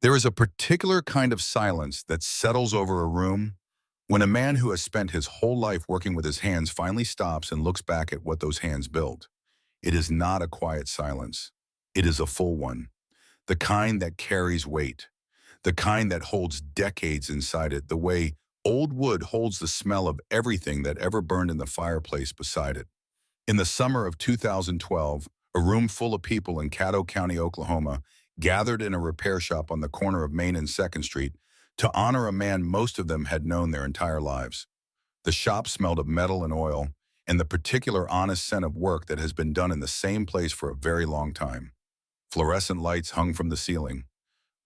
There is a particular kind of silence that settles over a room when a man who has spent his whole life working with his hands finally stops and looks back at what those hands built. It is not a quiet silence. It is a full one, the kind that carries weight, the kind that holds decades inside it, the way old wood holds the smell of everything that ever burned in the fireplace beside it. In the summer of 2012, a room full of people in Caddo County, Oklahoma, gathered in a repair shop on the corner of Main and 2nd Street to honor a man most of them had known their entire lives. The shop smelled of metal and oil, and the particular honest scent of work that has been done in the same place for a very long time. Fluorescent lights hung from the ceiling.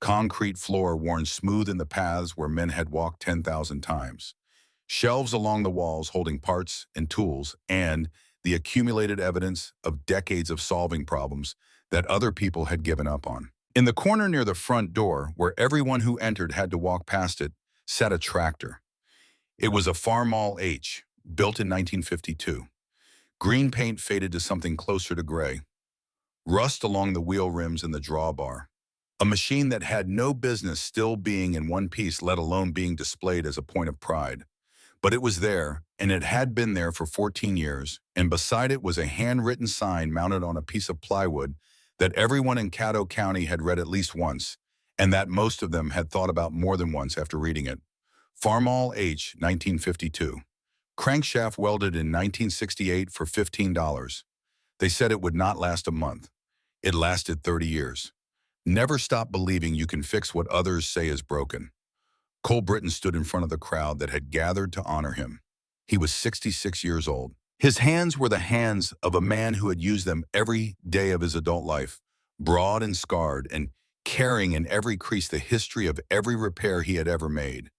Concrete floor worn smooth in the paths where men had walked 10,000 times. Shelves along the walls holding parts and tools and the accumulated evidence of decades of solving problems that other people had given up on. In the corner near the front door, where everyone who entered had to walk past it, sat a tractor. It was a Farmall H, built in 1952. Green paint faded to something closer to gray. Rust along the wheel rims and the drawbar. A machine that had no business still being in one piece, let alone being displayed as a point of pride. But it was there, and it had been there for 14 years, and beside it was a handwritten sign mounted on a piece of plywood that everyone in Caddo County had read at least once, and that most of them had thought about more than once after reading it. Farmall H, 1952. Crankshaft welded in 1968 for $15. They said it would not last a month. It lasted 30 years. Never stop believing you can fix what others say is broken. Cole Britton stood in front of the crowd that had gathered to honor him. He was 66 years old. His hands were the hands of a man who had used them every day of his adult life, broad and scarred, and carrying in every crease the history of every repair he had ever made.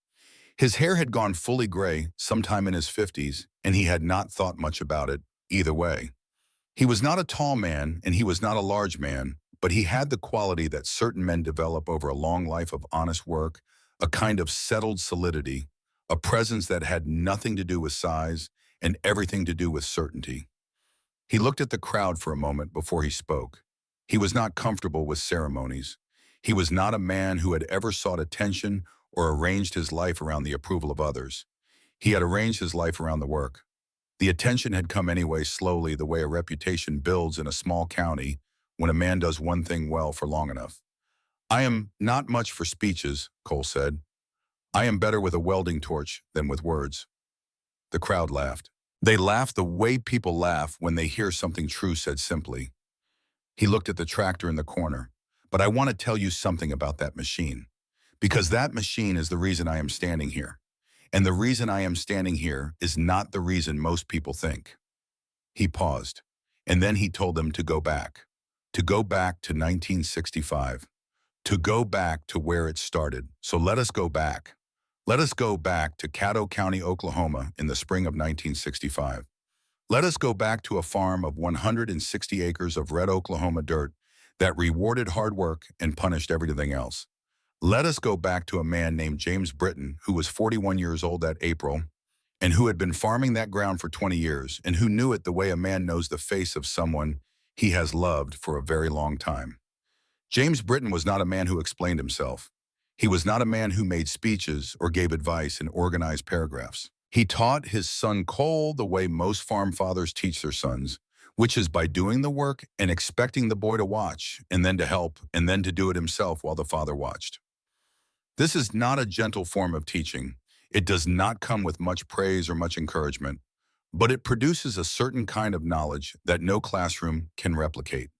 His hair had gone fully gray sometime in his 50s, and he had not thought much about it either way. He was not a tall man, and he was not a large man, but he had the quality that certain men develop over a long life of honest work, a kind of settled solidity, a presence that had nothing to do with size and everything to do with certainty. He looked at the crowd for a moment before he spoke. He was not comfortable with ceremonies. He was not a man who had ever sought attention or arranged his life around the approval of others. He had arranged his life around the work. The attention had come anyway, slowly, the way a reputation builds in a small county when a man does one thing well for long enough. "I am not much for speeches," Cole said. "I am better with a welding torch than with words." The crowd laughed. They laughed the way people laugh when they hear something true said simply. He looked at the tractor in the corner. "But I want to tell you something about that machine. Because that machine is the reason I am standing here. And the reason I am standing here is not the reason most people think." He paused, and then he told them to go back. To go back to 1965. To go back to where it started. So let us go back. Let us go back to Caddo County, Oklahoma in the spring of 1965. Let us go back to a farm of 160 acres of red Oklahoma dirt that rewarded hard work and punished everything else. Let us go back to a man named James Britton, who was 41 years old that April, and who had been farming that ground for 20 years, and who knew it the way a man knows the face of someone he has loved for a very long time. James Britton was not a man who explained himself. He was not a man who made speeches or gave advice in organized paragraphs. He taught his son Cole the way most farm fathers teach their sons, which is by doing the work and expecting the boy to watch, and then to help, and then to do it himself while the father watched. This is not a gentle form of teaching. It does not come with much praise or much encouragement, but it produces a certain kind of knowledge that no classroom can replicate.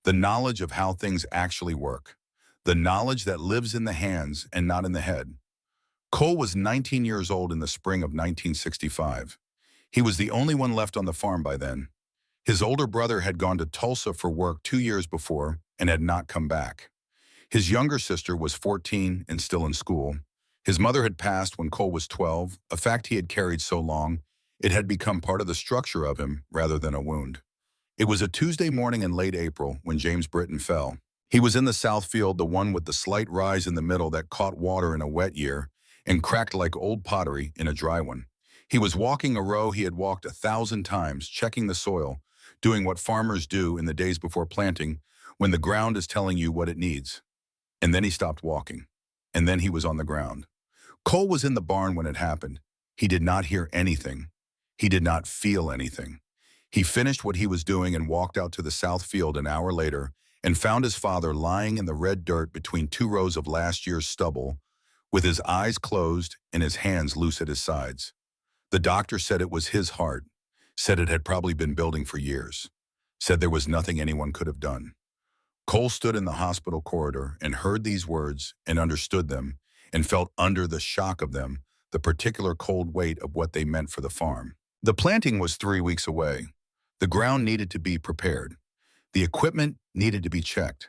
The knowledge of how things actually work. The knowledge that lives in the hands and not in the head. Cole was 19 years old in the spring of 1965. He was the only one left on the farm by then. His older brother had gone to Tulsa for work 2 years before and had not come back. His younger sister was 14 and still in school. His mother had passed when Cole was 12, a fact he had carried so long, it had become part of the structure of him rather than a wound. It was a Tuesday morning in late April when James Britton fell. He was in the south field, the one with the slight rise in the middle that caught water in a wet year and cracked like old pottery in a dry one. He was walking a row he had walked 1,000 times, checking the soil, doing what farmers do in the days before planting when the ground is telling you what it needs. And then he stopped walking. And then he was on the ground. Cole was in the barn when it happened. He did not hear anything. He did not feel anything. He finished what he was doing and walked out to the south field an hour later and found his father lying in the red dirt between two rows of last year's stubble, with his eyes closed and his hands loose at his sides. The doctor said it was his heart, said it had probably been building for years, said there was nothing anyone could have done. Cole stood in the hospital corridor and heard these words and understood them and felt under the shock of them the particular cold weight of what they meant for the farm. The planting was 3 weeks away. The ground needed to be prepared. The equipment needed to be checked.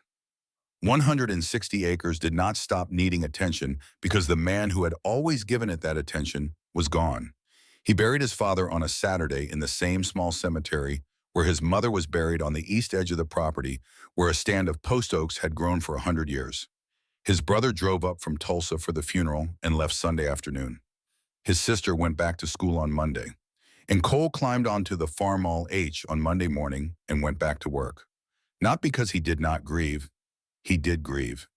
160 acres did not stop needing attention because the man who had always given it that attention was gone. He buried his father on a Saturday in the same small cemetery where his mother was buried on the east edge of the property where a stand of post oaks had grown for 100 years. His brother drove up from Tulsa for the funeral and left Sunday afternoon. His sister went back to school on Monday. And Cole climbed onto the Farmall H on Monday morning and went back to work. Not because he did not grieve. He did grieve.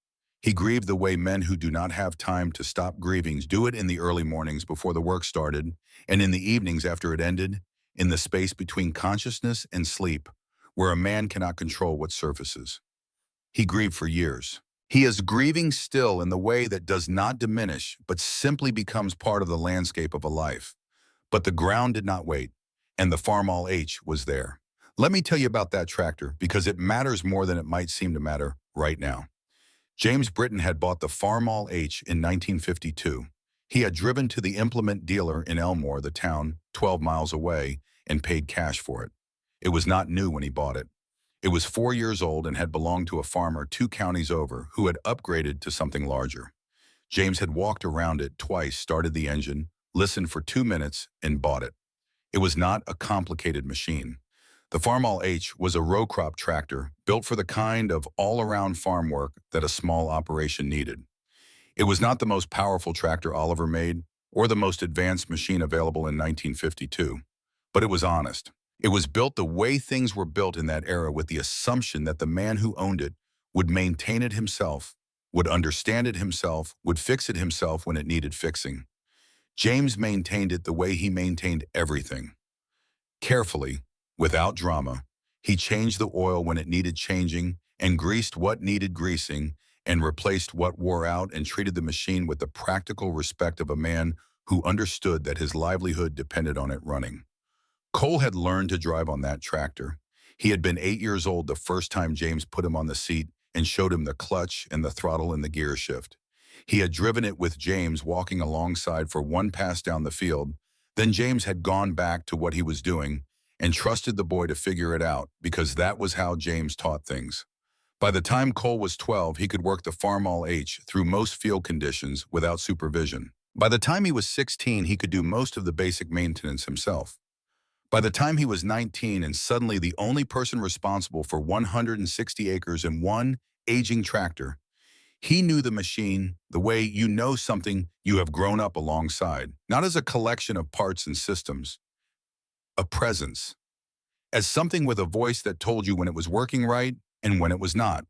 He grieved the way men who do not have time to stop grieving do it in the early mornings before the work started, and in the evenings after it ended, in the space between consciousness and sleep, where a man cannot control what surfaces. He grieved for years. He is grieving still in the way that does not diminish, but simply becomes part of the landscape of a life. But the ground did not wait, and the Farmall H was there. Let me tell you about that tractor, because it matters more than it might seem to matter right now. James Britton had bought the Farmall H in 1952. He had driven to the implement dealer in Elmore, the town 12 miles away, and paid cash for it. It was not new when he bought it. It was 4 years old and had belonged to a farmer 2 counties over who had upgraded to something larger. James had walked around it twice, started the engine, listened for 2 minutes, and bought it. It was not a complicated machine. The Farmall H was a row crop tractor built for the kind of all-around farm work that a small operation needed. It was not the most powerful tractor Oliver made or the most advanced machine available in 1952, but it was honest. It was built the way things were built in that era, with the assumption that the man who owned it would maintain it himself, would understand it himself, would fix it himself when it needed fixing. James maintained it the way he maintained everything. Carefully, without drama, he changed the oil when it needed changing and greased what needed greasing and replaced what wore out, and treated the machine with the practical respect of a man who understood that his livelihood depended on it running. Cole had learned to drive on that tractor. He had been 8 years old the first time James put him on the seat and showed him the clutch and the throttle and the gear shift. He had driven it with James walking alongside for one pass down the field. Then James had gone back to what he was doing and trusted the boy to figure it out, because that was how James taught things. By the time Cole was 12, he could work the Farmall H through most field conditions without supervision. By the time he was 16, he could do most of the basic maintenance himself. By the time he was 19 and suddenly the only person responsible for 160 acres and one aging tractor, he knew the machine the way you know something you have grown up alongside, not as a collection of parts and systems, a presence, as something with a voice that told you when it was working right and when it was not.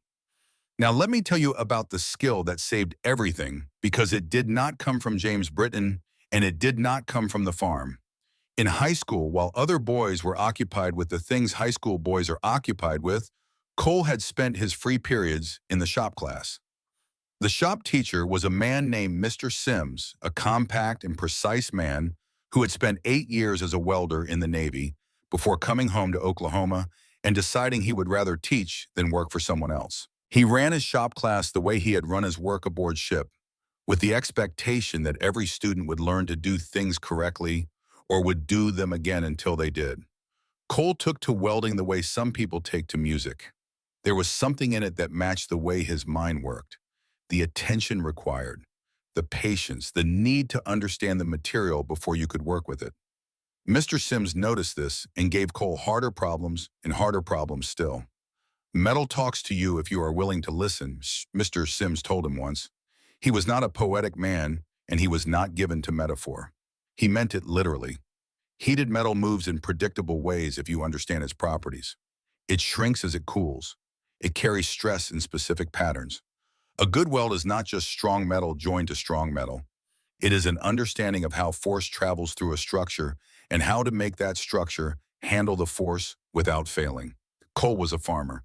Now let me tell you about the skill that saved everything, because it did not come from James Britton and it did not come from the farm. In high school, while other boys were occupied with the things high school boys are occupied with, Cole had spent his free periods in the shop class. The shop teacher was a man named Mr. Sims, a compact and precise man who had spent 8 years as a welder in the Navy before coming home to Oklahoma and deciding he would rather teach than work for someone else. He ran his shop class the way he had run his work aboard ship, with the expectation that every student would learn to do things correctly or would do them again until they did. Cole took to welding the way some people take to music. There was something in it that matched the way his mind worked, the attention required, the patience, the need to understand the material before you could work with it. Mr. Sims noticed this and gave Cole harder problems and harder problems still. Metal talks to you if you are willing to listen, Mr. Sims told him once. He was not a poetic man, and he was not given to metaphor. He meant it literally. Heated metal moves in predictable ways if you understand its properties. It shrinks as it cools. It carries stress in specific patterns. A good weld is not just strong metal joined to strong metal. It is an understanding of how force travels through a structure and how to make that structure handle the force without failing. Cole was a farmer.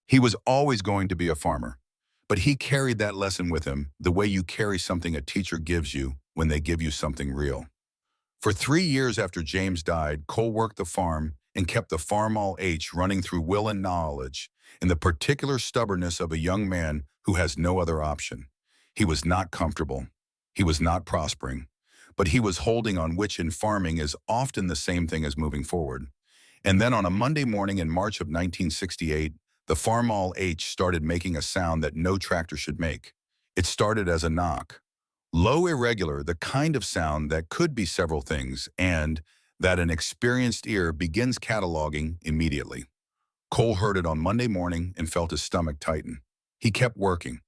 He was always going to be a farmer. But he carried that lesson with him the way you carry something a teacher gives you when they give you something real. For 3 years after James died, Cole worked the farm and kept the Farm All H running through will and knowledge and the particular stubbornness of a young man who has no other option. He was not comfortable. He was not prospering. But he was holding on, which in farming is often the same thing as moving forward. And then on a Monday morning in March of 1968, the Farm All H started making a sound that no tractor should make. It started as a knock. Low, irregular, the kind of sound that could be several things, and that an experienced ear begins cataloging immediately. Cole heard it on Monday morning and felt his stomach tighten. He kept working.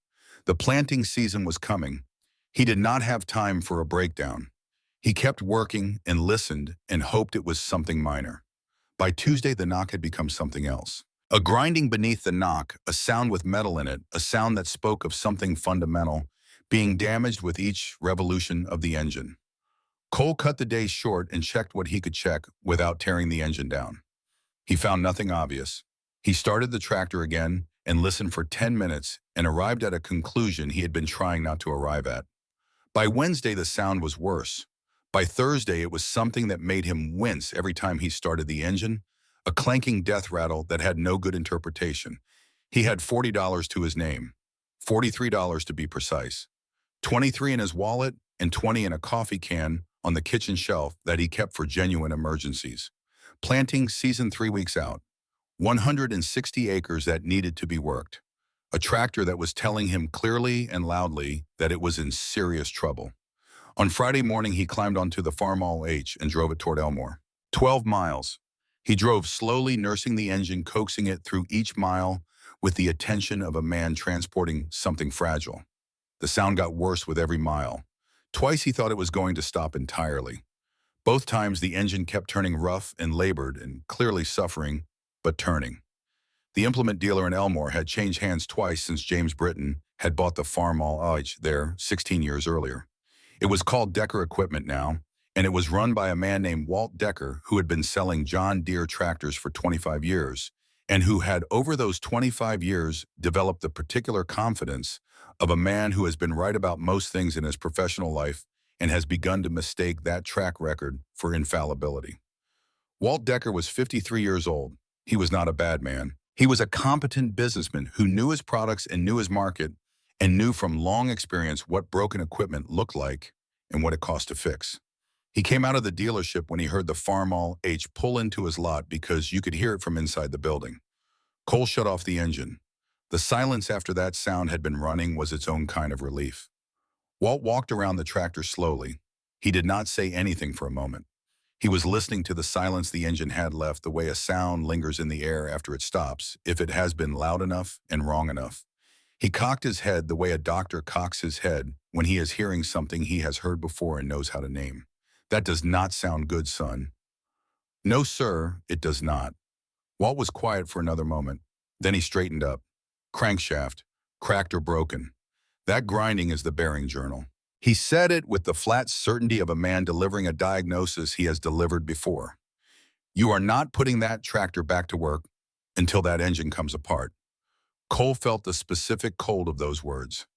The planting season was coming. He did not have time for a breakdown. He kept working and listened and hoped it was something minor. By Tuesday, the knock had become something else. A grinding beneath the knock, a sound with metal in it, a sound that spoke of something fundamental, being damaged with each revolution of the engine. Cole cut the day short and checked what he could check without tearing the engine down. He found nothing obvious. He started the tractor again and listened for 10 minutes and arrived at a conclusion he had been trying not to arrive at. By Wednesday, the sound was worse. By Thursday, it was something that made him wince every time he started the engine, a clanking death rattle that had no good interpretation. He had $40 to his name, $43 to be precise, 23 in his wallet and 20 in a coffee can on the kitchen shelf that he kept for genuine emergencies. Planting season 3 weeks out, 160 acres that needed to be worked. A tractor that was telling him clearly and loudly that it was in serious trouble. On Friday morning, he climbed onto the Farm All H and drove it toward Elmore. 12 miles. He drove slowly, nursing the engine, coaxing it through each mile with the attention of a man transporting something fragile. The sound got worse with every mile. Twice he thought it was going to stop entirely. Both times the engine kept turning rough and labored and clearly suffering, but turning. The implement dealer in Elmore had changed hands twice since James Britton had bought the Farm All H there 16 years earlier. It was called Decker Equipment now, and it was run by a man named Walt Decker, who had been selling John Deere tractors for 25 years, and who had over those 25 years developed the particular confidence of a man who has been right about most things in his professional life and has begun to mistake that track record for infallibility. Walt Decker was 53 years old. He was not a bad man. He was a competent businessman who knew his products and knew his market and knew from long experience what broken equipment looked like and what it cost to fix. He came out of the dealership when he heard the Farm All H pull into his lot because you could hear it from inside the building. Cole shut off the engine. The silence after that sound had been running was its own kind of relief. Walt walked around the tractor slowly. He did not say anything for a moment. He was listening to the silence the engine had left, the way a sound lingers in the air after it stops, if it has been loud enough and wrong enough. He cocked his head the way a doctor cocks his head when he is hearing something he has heard before and knows how to name. That does not sound good, son. No, sir, it does not. Walt was quiet for another moment. Then he straightened up. Crankshaft, cracked or broken. That grinding is the bearing journal. He said it with the flat certainty of a man delivering a diagnosis he has delivered before. You are not putting that tractor back to work until that engine comes apart. Cole felt the specific cold of those words.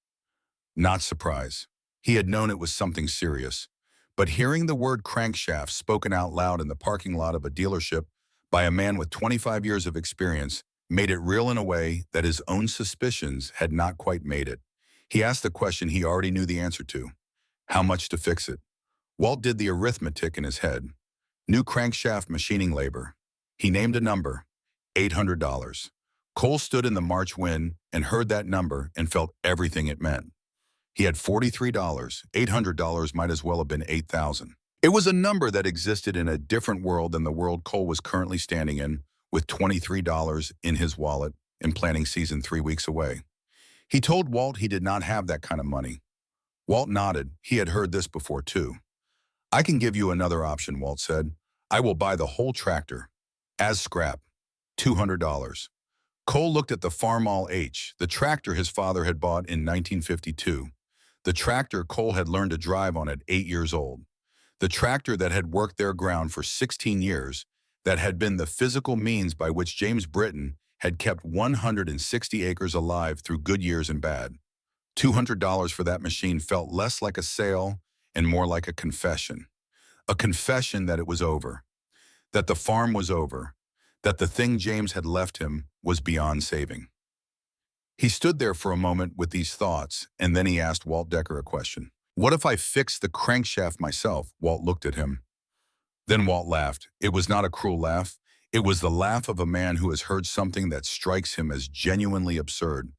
Not surprise. He had known it was something serious. But hearing the word crankshaft spoken out loud in the parking lot of a dealership by a man with 25 years of experience made it real in a way that his own suspicions had not quite made it. He asked the question he already knew the answer to. How much to fix it? Walt did the arithmetic in his head. New crankshaft machining labor. He named a number, $800. Cole stood in the March wind and heard that number and felt everything it meant. He had $43. $800 might as well have been $8,000. It was a number that existed in a different world than the world Cole was currently standing in, with $23 in his wallet and planting season 3 weeks away. He told Walt he did not have that kind of money. Walt nodded. He had heard this before, too. I can give you another option, Walt said. I will buy the whole tractor, as scrap, $200. Cole looked at the Farmall H, the tractor his father had bought in 1952. The tractor Cole had learned to drive on at 8 years old. The tractor that had worked their ground for 16 years, that had been the physical means by which James Britton had kept 160 acres alive through good years and bad. $200 for that machine felt less like a sale and more like a confession. A confession that it was over, that the farm was over, that the thing James had left him was beyond saving. He stood there for a moment with these thoughts, and then he asked Walt Decker a question. "What if I fixed the crankshaft myself?" Walt looked at him. Then Walt laughed. It was not a cruel laugh. It was the laugh of a man who has heard something that strikes him as genuinely absurd.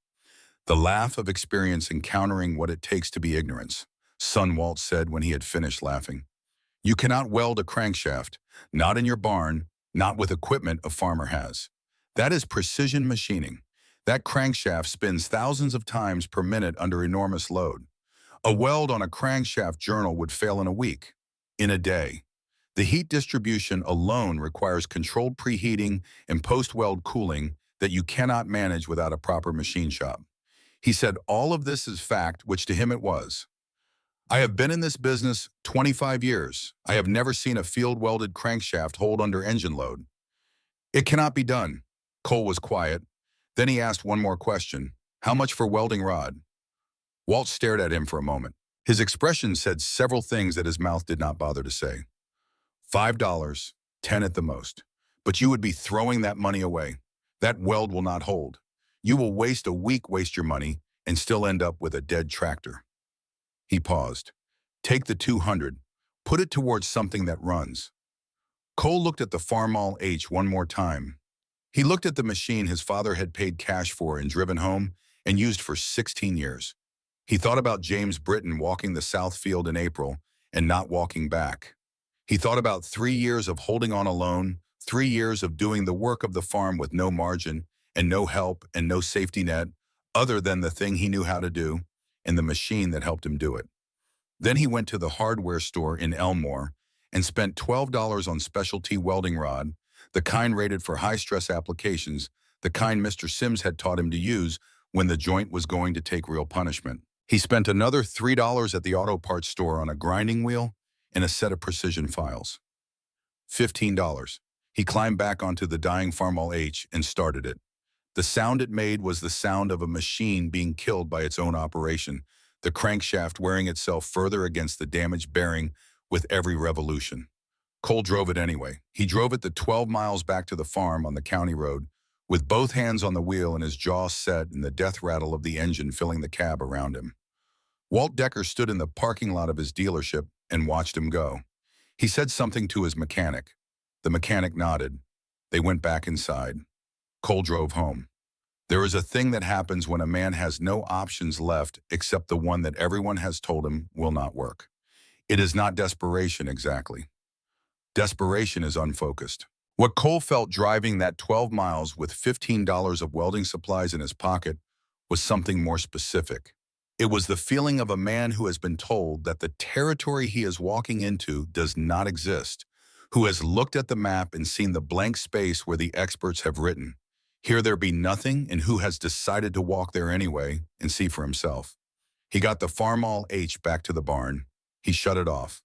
The laugh of experience encountering what it takes to be ignorance. "Son," Walt said when he had finished laughing, "you cannot weld a crankshaft, not in your barn, not with equipment a farmer has. That is precision machining. That crankshaft spins thousands of times per minute under enormous load. A weld on a crankshaft journal would fail in a week, in a day. The heat distribution alone requires controlled preheating and post-weld cooling that you cannot manage without a proper machine shop." He said all of this is fact, which to him it was. "I have been in this business 25 years. I have never seen a field-welded crankshaft hold under engine load. It cannot be done." Cole was quiet. Then he asked one more question. "How much for welding rod?" Walt stared at him for a moment. His expression said several things that his mouth did not bother to say. $5, 10 at the most. But you would be throwing that money away. That weld will not hold. You will waste a week, waste your money, and still end up with a dead tractor." He paused. "Take the 200. Put it towards something that runs." Cole looked at the Farmall H one more time. He looked at the machine his father had paid cash for and driven home and used for 16 years. He thought about James Britton walking the South Field in April and not walking back. He thought about 3 years of holding on alone, 3 years of doing the work of the farm with no margin and no help and no safety net other than the thing he knew how to do and the machine that helped him do it. Then he went to the hardware store in Elmore and spent $12 on specialty welding rod, the kind rated for high-stress applications, the kind Mr. Sims had taught him to use when the joint was going to take real punishment. He spent another $3 at the auto parts store on a grinding wheel and a set of precision files. $15. He climbed back onto the dying Farmall H and started it. The sound it made was the sound of a machine being killed by its own operation, the crankshaft wearing itself further against the damaged bearing with every revolution. Cole drove it anyway. He drove it the 12 miles back to the farm on the county road, with both hands on the wheel and his jaw set and the death rattle of the engine filling the cab around him. Walt Decker stood in the parking lot of his dealership and watched him go. He said something to his mechanic. The mechanic nodded. They went back inside. Cole drove home. There is a thing that happens when a man has no options left except the one that everyone has told him will not work. It is not desperation exactly. Desperation is unfocused. What Cole felt driving that 12 miles with $15 of welding supplies in his pocket was something more specific. It was the feeling of a man who has been told that the territory he is walking into does not exist, who has looked at the map and seen the blank space where the experts have written, "Here there be nothing," and who has decided to walk there anyway and see for himself. He got the Farmall H back to the barn. He shut it off.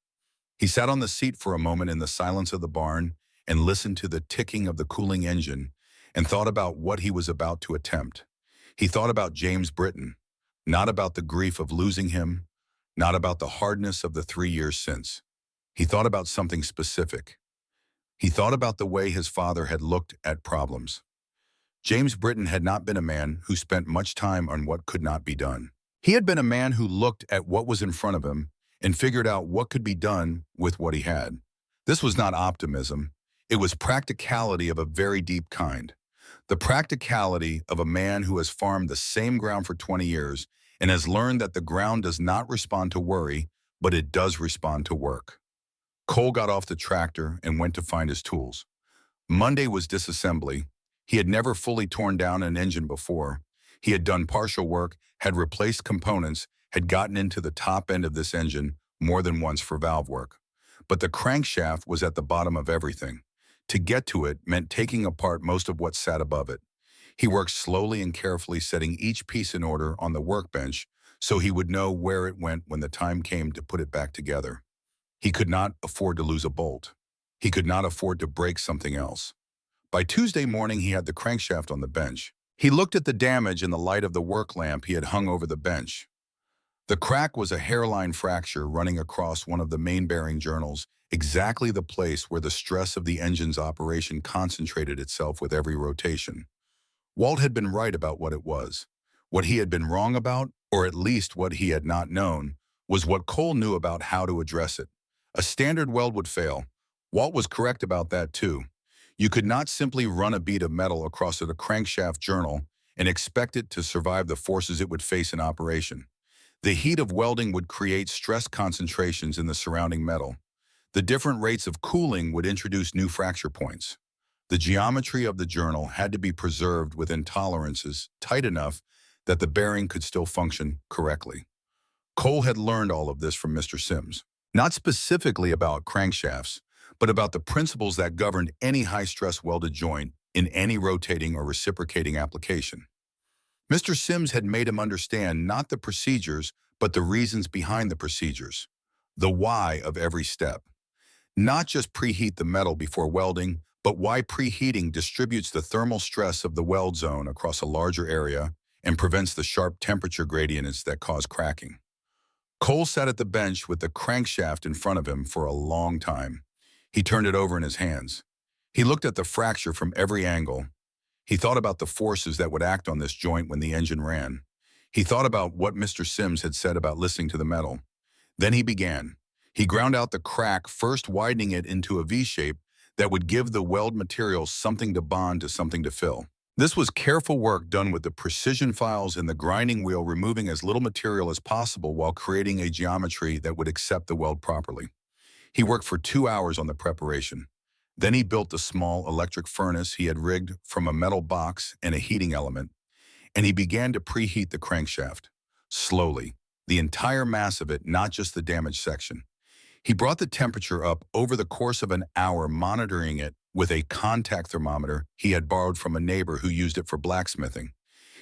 He sat on the seat for a moment in the silence of the barn and listened to the ticking of the cooling engine and thought about what he was about to attempt. He thought about James Britton, not about the grief of losing him, not about the hardness of the 3 years since. He thought about something specific. He thought about the way his father had looked at problems. James Britton had not been a man who spent much time on what could not be done. He had been a man who looked at what was in front of him and figured out what could be done with what he had. This was not optimism. It was practicality of a very deep kind. The practicality of a man who has farmed the same ground for 20 years and has learned that the ground does not respond to worry, but it does respond to work. Cole got off the tractor and went to find his tools. Monday was disassembly. He had never fully torn down an engine before. He had done partial work, had replaced components, had gotten into the top end of this engine more than once for valve work. But the crankshaft was at the bottom of everything. To get to it meant taking apart most of what sat above it. He worked slowly and carefully, setting each piece in order on the workbench so he would know where it went when the time came to put it back together. He could not afford to lose a bolt. He could not afford to break something else. By Tuesday morning, he had the crankshaft on the bench. He looked at the damage in the light of the work lamp he had hung over the bench. The crack was a hairline fracture running across one of the main bearing journals, exactly the place where the stress of the engine's operation concentrated itself with every rotation. Walt had been right about what it was. What he had been wrong about, or at least what he had not known, was what Cole knew about how to address it. A standard weld would fail. Walt was correct about that too. You could not simply run a bead of metal across a crankshaft journal and expect it to survive the forces it would face in operation. The heat of welding would create stress concentrations in the surrounding metal. The different rates of cooling would introduce new fracture points. The geometry of the journal had to be preserved within tolerances tight enough that the bearing could still function correctly. Cole had learned all of this from Mr. Sims, not specifically about crankshafts, but about the principles that governed any high-stress welded joint in any rotating or reciprocating application. Mr. Sims had made him understand not the procedures, but the reasons behind the procedures, the why of every step. Not just preheat the metal before welding, but why preheating distributes the thermal stress of the weld zone across a larger area and prevents the sharp temperature gradients that cause cracking. Cole sat at the bench with the crankshaft in front of him for a long time. He turned it over in his hands. He looked at the fracture from every angle. He thought about the forces that would act on this joint when the engine ran. He thought about what Mr. Sims had said about listening to the metal. Then he began. He ground out the crack, first widening it into a V-shape that would give the weld material something to bond to something to fill. This was careful work done with the precision files and the grinding wheel, removing as little material as possible while creating a geometry that would accept the weld properly. He worked for 2 hours on the preparation. Then he built the small electric furnace he had rigged from a metal box and a heating element, and he began to preheat the crankshaft. Slowly, the entire mass of it, not just the damaged section. He brought the temperature up over the course of an hour, monitoring it with a contact thermometer he had borrowed from a neighbor who used it for blacksmithing.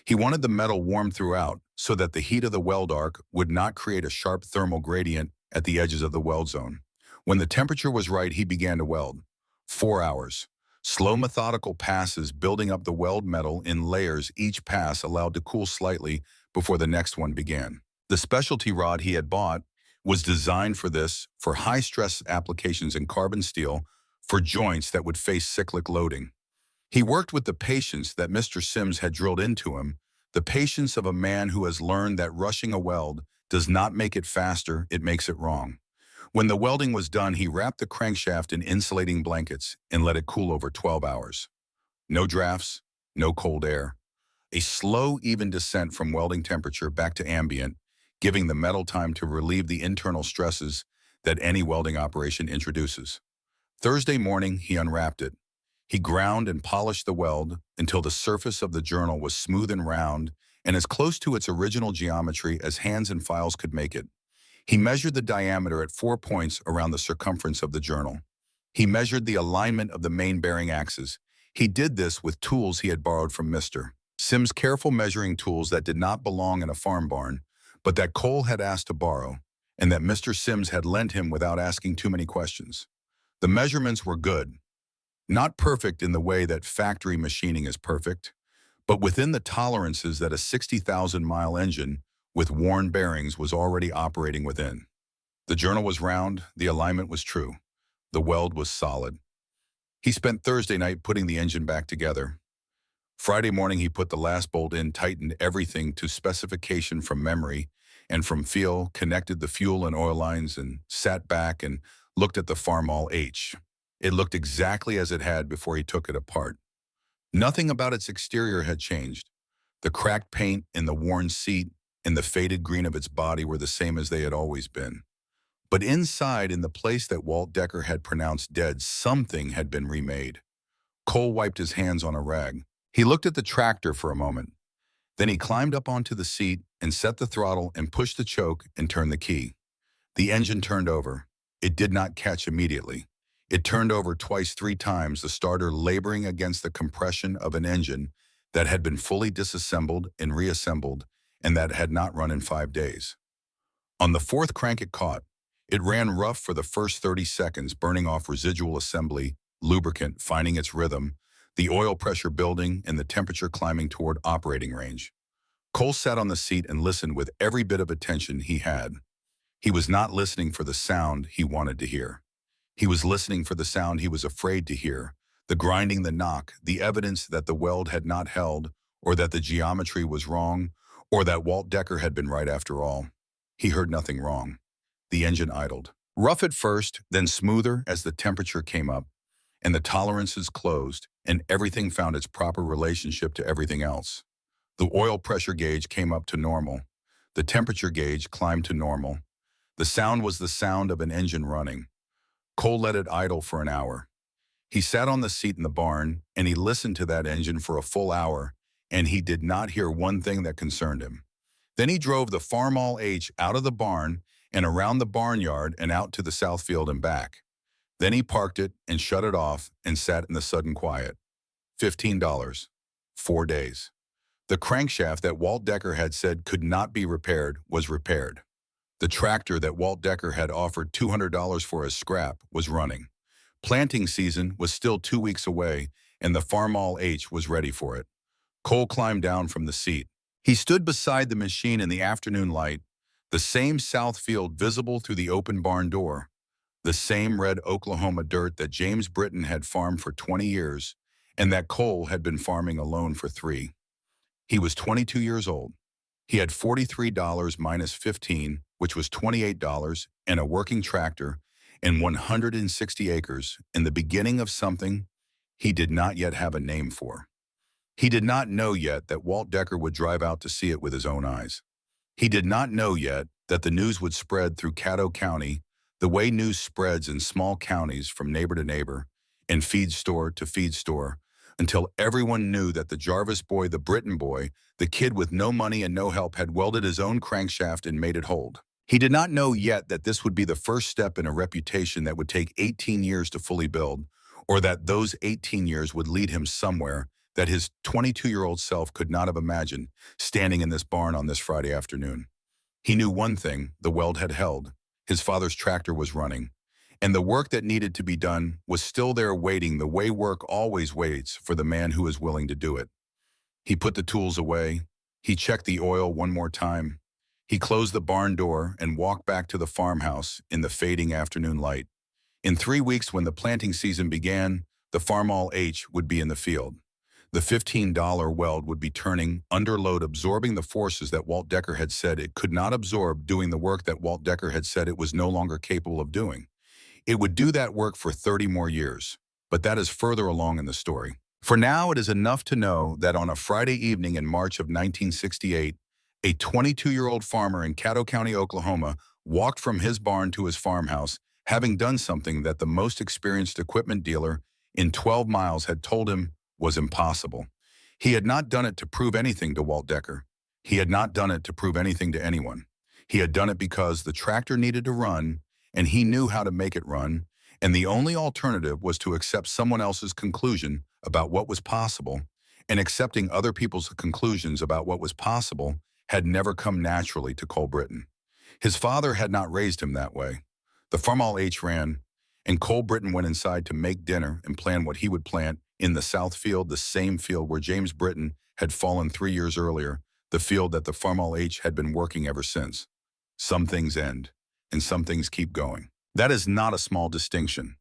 He wanted the metal warm throughout so that the heat of the weld arc would not create a sharp thermal gradient at the edges of the weld zone. When the temperature was right, he began to weld. 4 hours. Slow, methodical passes, building up the weld metal in layers, each pass allowed to cool slightly before the next one began. The specialty rod he had bought was designed for this, for high-stress applications in carbon steel, for joints that would face cyclic loading. He worked with the patience that Mr. Sims had drilled into him, the patience of a man who has learned that rushing a weld does not make it faster, it makes it wrong. When the welding was done, he wrapped the crankshaft in insulating blankets and let it cool over 12 hours. No drafts, no cold air. A slow, even descent from welding temperature back to ambient, giving the metal time to relieve the internal stresses that any welding operation introduces. Thursday morning, he unwrapped it. He ground and polished the weld until the surface of the journal was smooth and round and as close to its original geometry as hands and files could make it. He measured the diameter at 4 points around the circumference of the journal. He measured the alignment of the main bearing axes. He did this with tools he had borrowed from Mr. Sims' careful measuring tools that did not belong in a farm barn, but that Cole had asked to borrow, and that Mr. Sims had lent him without asking too many questions. The measurements were good. Not perfect in the way that factory machining is perfect, but within the tolerances that a 60,000-mile engine with worn bearings was already operating within. The journal was round, the alignment was true. The weld was solid. He spent Thursday night putting the engine back together. Friday morning he put the last bolt in, tightened everything to specification from memory and from feel, connected the fuel and oil lines, and sat back and looked at the Farmall H. It looked exactly as it had before he took it apart. Nothing about its exterior had changed. The cracked paint and the worn seat and the faded green of its body were the same as they had always been. But inside, in the place that Walt Decker had pronounced dead, something had been remade. Cole wiped his hands on a rag. He looked at the tractor for a moment. Then he climbed up onto the seat and set the throttle and pushed the choke and turned the key. The engine turned over. It did not catch immediately. It turned over twice, 3 times, the starter laboring against the compression of an engine that had been fully disassembled and reassembled, and that had not run in 5 days. On the fourth crank it caught. It ran rough for the first 30 seconds, burning off residual assembly, lubricant finding its rhythm, the oil pressure building, and the temperature climbing toward operating range. Cole sat on the seat and listened with every bit of attention he had. He was not listening for the sound he wanted to hear. He was listening for the sound he was afraid to hear, the grinding, the knock, the evidence that the weld had not held, or that the geometry was wrong, or that Walt Decker had been right after all. He heard nothing wrong. The engine idled. Rough at first, then smoother as the temperature came up, and the tolerances closed, and everything found its proper relationship to everything else. The oil pressure gauge came up to normal. The temperature gauge climbed to normal. The sound was the sound of an engine running. Cole let it idle for an hour. He sat on the seat in the barn, and he listened to that engine for a full hour, and he did not hear one thing that concerned him. Then he drove the Farmall H out of the barn and around the barnyard and out to the south field and back. Then he parked it and shut it off and sat in the sudden quiet. $15. 4 days. The crankshaft that Walt Decker had said could not be repaired was repaired. The tractor that Walt Decker had offered $200 for as scrap was running. Planting season was still 2 weeks away, and the Farmall H was ready for it. Cole climbed down from the seat. He stood beside the machine in the afternoon light, the same south field visible through the open barn door, the same red Oklahoma dirt that James Britton had farmed for 20 years and that Cole had been farming alone for 3. He was 22 years old. He had $43 minus $15, which was $28, and a working tractor and 160 acres in the beginning of something he did not yet have a name for. He did not know yet that Walt Decker would drive out to see it with his own eyes. He did not know yet that the news would spread through Caddo County the way news spreads in small counties from neighbor to neighbor and feed store to feed store until everyone knew that the Jarvis boy, the Britton boy, the kid with no money and no help had welded his own crankshaft and made it hold. He did not know yet that this would be the first step in a reputation that would take 18 years to fully build, or that those 18 years would lead him somewhere that his 22-year-old self could not have imagined standing in this barn on this Friday afternoon. He knew one thing: the weld had held. His father's tractor was running, and the work that needed to be done was still there waiting the way work always waits for the man who is willing to do it. He put the tools away. He checked the oil one more time. He closed the barn door and walked back to the farmhouse in the fading afternoon light. In 3 weeks, when the planting season began, the Farmall H would be in the field. The $15 weld would be turning under load, absorbing the forces that Walt Decker had said it could not absorb, doing the work that Walt Decker had said it was no longer capable of doing. It would do that work for 30 more years, but that is further along in the story. For now, it is enough to know that on a Friday evening in March of 1968, a 22-year-old farmer in Caddo County, Oklahoma, walked from his barn to his farmhouse, having done something that the most experienced equipment dealer in 12 miles had told him was impossible. He had not done it to prove anything to Walt Decker. He had not done it to prove anything to anyone. He had done it because the tractor needed to run, and he knew how to make it run, and the only alternative was to accept someone else's conclusion about what was possible, and accepting other people's conclusions about what was possible had never come naturally to Cole Britton. His father had not raised him that way. The Farmall H ran, and Cole Britton went inside to make dinner and plan what he would plant in the south field, the same field where James Britton had fallen 3 years earlier, the field that the Farmall H had been working ever since. Some things end, and some things keep going. That is not a small distinction.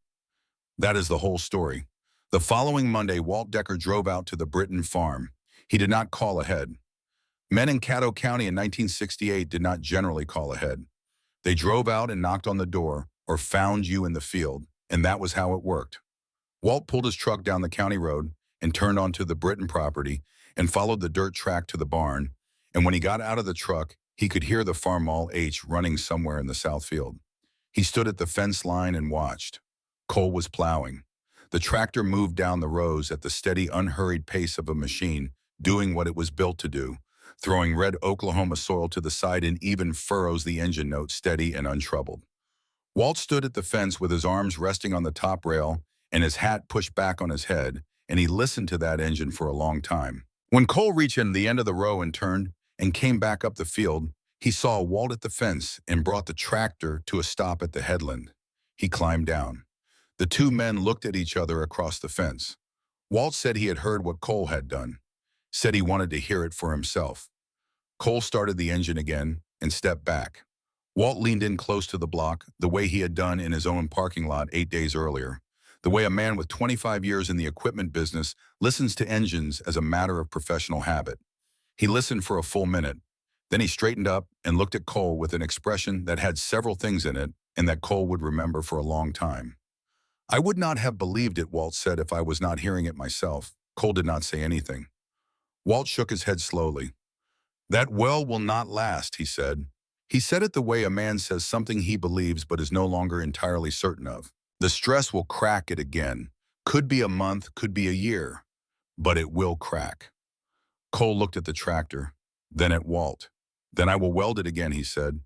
That is the whole story. The following Monday, Walt Decker drove out to the Britton farm. He did not call ahead. Men in Caddo County in 1968 did not generally call ahead. They drove out and knocked on the door, or found you in the field, and that was how it worked. Walt pulled his truck down the county road and turned onto the Britton property and followed the dirt track to the barn, and when he got out of the truck, he could hear the Farmall H running somewhere in the south field. He stood at the fence line and watched. Cole was plowing. The tractor moved down the rows at the steady, unhurried pace of a machine, doing what it was built to do, throwing red Oklahoma soil to the side in even furrows, the engine note steady and untroubled. Walt stood at the fence with his arms resting on the top rail and his hat pushed back on his head, and he listened to that engine for a long time. When Cole reached the end of the row and turned and came back up the field, he saw Walt at the fence and brought the tractor to a stop at the headland. He climbed down. The two men looked at each other across the fence. Walt said he had heard what Cole had done, said he wanted to hear it for himself. Cole started the engine again and stepped back. Walt leaned in close to the block, the way he had done in his own parking lot 8 days earlier, the way a man with 25 years in the equipment business listens to engines as a matter of professional habit. He listened for a full minute. Then he straightened up and looked at Cole with an expression that had several things in it and that Cole would remember for a long time. "I would not have believed it," Walt said, "if I was not hearing it myself." Cole did not say anything. Walt shook his head slowly. "That well will not last," he said. He said it the way a man says something he believes but is no longer entirely certain of. "The stress will crack it again. Could be a month, could be a year, but it will crack." Cole looked at the tractor, then at Walt. "Then I will weld it again," he said.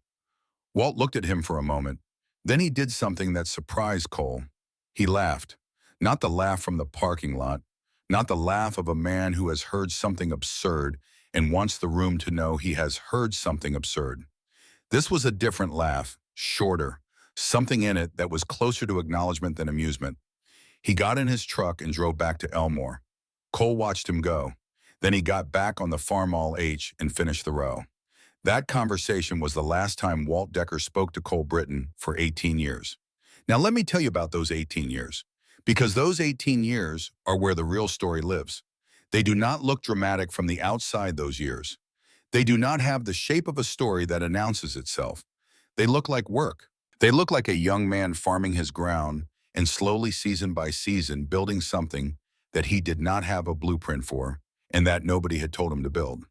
Walt looked at him for a moment. Then he did something that surprised Cole. He laughed. Not the laugh from the parking lot, not the laugh of a man who has heard something absurd and wants the room to know he has heard something absurd. This was a different laugh, shorter, something in it that was closer to acknowledgement than amusement. He got in his truck and drove back to Elmore. Cole watched him go. Then he got back on the Farmall H and finished the row. That conversation was the last time Walt Decker spoke to Cole Britton for 18 years. Now let me tell you about those 18 years, because those 18 years are where the real story lives. They do not look dramatic from the outside those years. They do not have the shape of a story that announces itself. They look like work. They look like a young man farming his ground and slowly, season by season, building something that he did not have a blueprint for and that nobody had told him to build.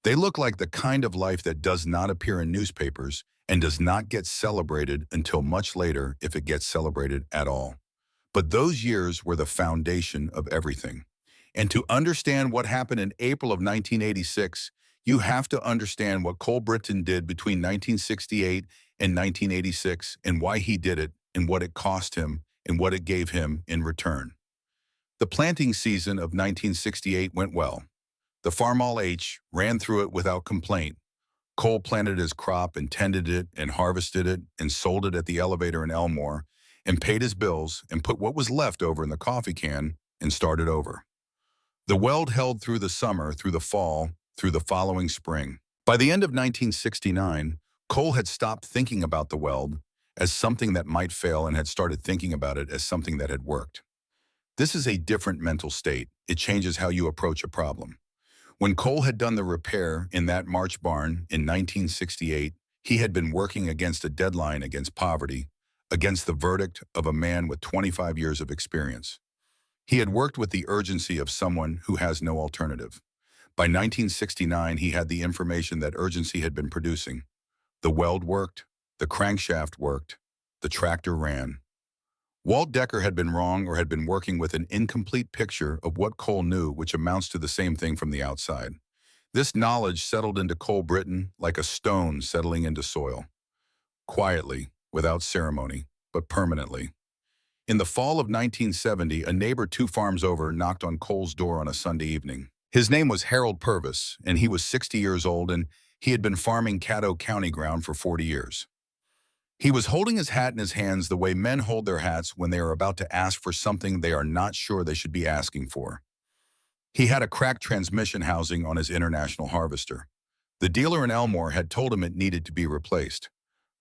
They look like the kind of life that does not appear in newspapers and does not get celebrated until much later, if it gets celebrated at all. But those years were the foundation of everything. And to understand what happened in April of 1986, you have to understand what Cole Britton did between 1968 and 1986 and why he did it and what it cost him and what it gave him in return. The planting season of 1968 went well. The Farmall H ran through it without complaint. Cole planted his crop and tended it and harvested it and sold it at the elevator in Elmore and paid his bills and put what was left over in the coffee can and started over. The weld held through the summer, through the fall, through the following spring. By the end of 1969, Cole had stopped thinking about the weld as something that might fail and had started thinking about it as something that had worked. This is a different mental state. It changes how you approach a problem. When Cole had done the repair in that March barn in 1968, he had been working against a deadline, against poverty, against the verdict of a man with 25 years of experience. He had worked with the urgency of someone who has no alternative. By 1969, he had the information that urgency had been producing. The weld worked, the crankshaft worked, the tractor ran. Walt Decker had been wrong or had been working with an incomplete picture of what Cole knew, which amounts to the same thing from the outside. This knowledge settled into Cole Britton like a stone settling into soil. Quietly, without ceremony, but permanently. In the fall of 1970, a neighbor 2 farms over knocked on Cole's door on a Sunday evening. His name was Harold Purvis, and he was 60 years old, and he had been farming Caddo County ground for 40 years. He was holding his hat in his hands the way men hold their hats when they are about to ask for something they are not sure they should be asking for. He had a cracked transmission housing on his international harvester. The dealer in Elmore had told him it needed to be replaced.